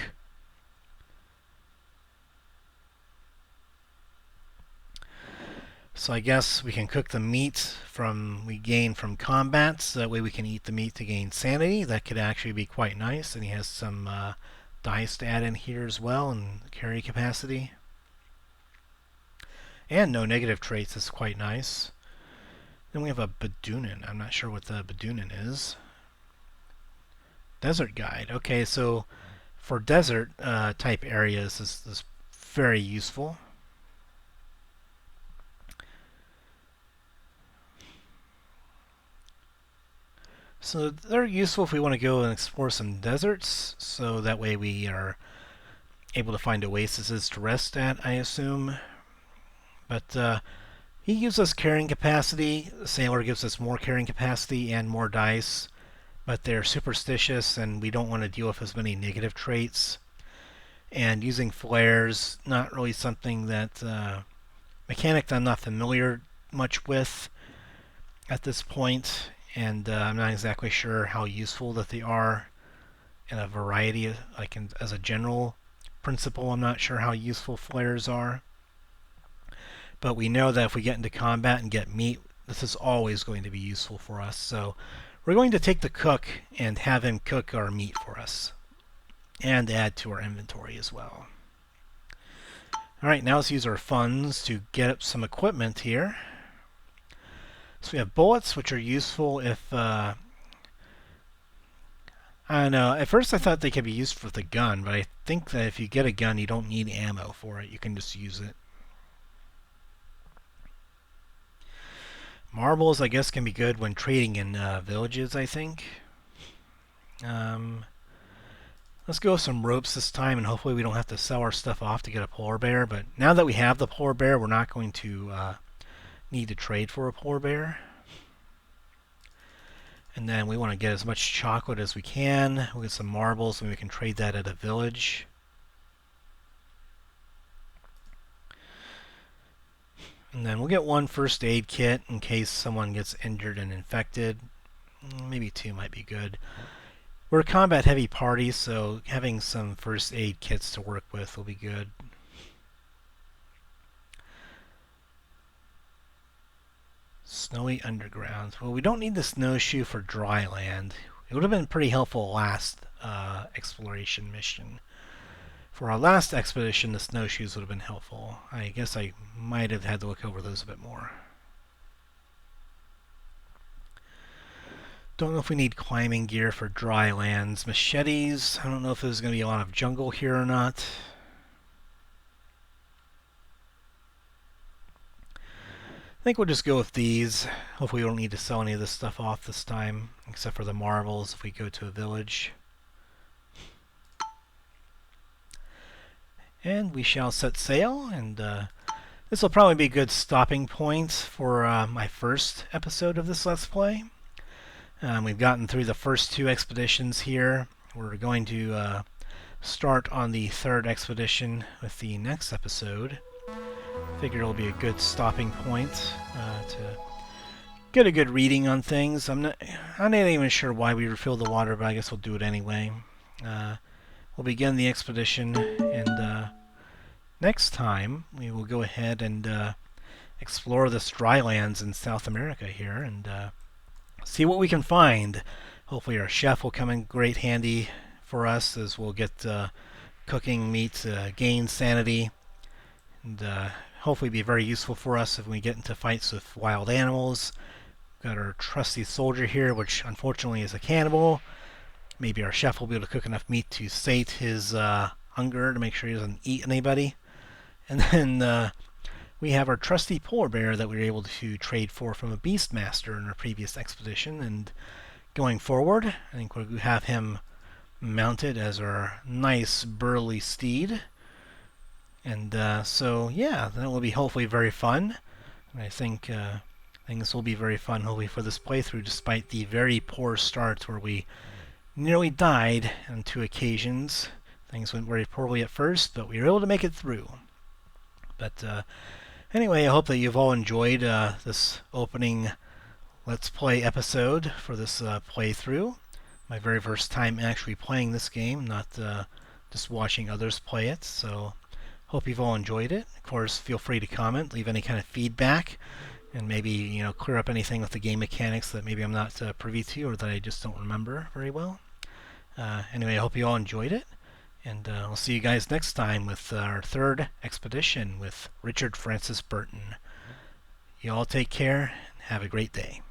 So I guess we can cook the meat we gain from combat, so that way we can eat the meat to gain sanity. That could actually be quite nice. And he has some dice to add in here as well, and carry capacity. And no negative traits is quite nice. Then we have a Badunin. I'm not sure what the Badunin is. Desert guide. Okay, so for desert type areas, this is very useful. So they're useful if we want to go and explore some deserts, so that way we are able to find oases to rest at, I assume. But he gives us carrying capacity. The sailor gives us more carrying capacity and more dice, but they're superstitious and we don't want to deal with as many negative traits. And using flares, not really something that mechanic that I'm not familiar much with at this point. And I'm not exactly sure how useful that they are in a variety of, like as a general principle, I'm not sure how useful flares are. But we know that if we get into combat and get meat, this is always going to be useful for us. So we're going to take the cook and have him cook our meat for us and add to our inventory as well. Alright, now let's use our funds to get up some equipment here. So we have bullets, which are useful if, I don't know, at first I thought they could be used with a gun, but I think that if you get a gun, you don't need ammo for it. You can just use it. Marbles, I guess, can be good when trading in villages, I think. Let's go with some ropes this time, and hopefully we don't have to sell our stuff off to get a polar bear. But now that we have the polar bear, we're not going to need to trade for a polar bear. And then we want to get as much chocolate as we can. We'll get some marbles and we can trade that at a village. And then we'll get one first aid kit in case someone gets injured and infected. Maybe two might be good. We're a combat heavy party, so having some first aid kits to work with will be good. Snowy underground. Well, we don't need the snowshoe for dry land. It would have been pretty helpful last exploration mission. For our last expedition, the snowshoes would have been helpful. I guess I might have had to look over those a bit more. Don't know if we need climbing gear for dry lands. Machetes, I don't know if there's going to be a lot of jungle here or not. I think we'll just go with these. Hopefully we don't need to sell any of this stuff off this time, except for the marbles if we go to a village. And we shall set sail, and this will probably be a good stopping point for my first episode of this Let's Play. We've gotten through the first 2 expeditions here. We're going to start on the 3rd expedition with the next episode. Figure it'll be a good stopping point to get a good reading on things. I'm not even sure why we refill the water, but I guess we'll do it anyway. We'll begin the expedition, and next time we will go ahead and explore this dry lands in South America here and see what we can find. Hopefully our chef will come in great handy for us, as we'll get cooking meat, gain sanity, and hopefully be very useful for us if we get into fights with wild animals. We've got our trusty soldier here, which unfortunately is a cannibal. Maybe our chef will be able to cook enough meat to sate his hunger to make sure he doesn't eat anybody. And then we have our trusty polar bear that we were able to trade for from a beastmaster in our previous expedition. And going forward, I think we'll have him mounted as our nice burly steed. And so yeah, that will be hopefully very fun. And I think things will be very fun hopefully for this playthrough, despite the very poor start where we nearly died on 2 occasions. Things went very poorly at first, but we were able to make it through. But anyway, I hope that you've all enjoyed this opening Let's Play episode for this playthrough. My very first time actually playing this game, not just watching others play it. So hope you've all enjoyed it. Of course, feel free to comment, leave any kind of feedback, and maybe clear up anything with the game mechanics that maybe I'm not privy to or that I just don't remember very well. Anyway, I hope you all enjoyed it, and I'll see you guys next time with our 3rd expedition with Richard Francis Burton. You all take care and have a great day.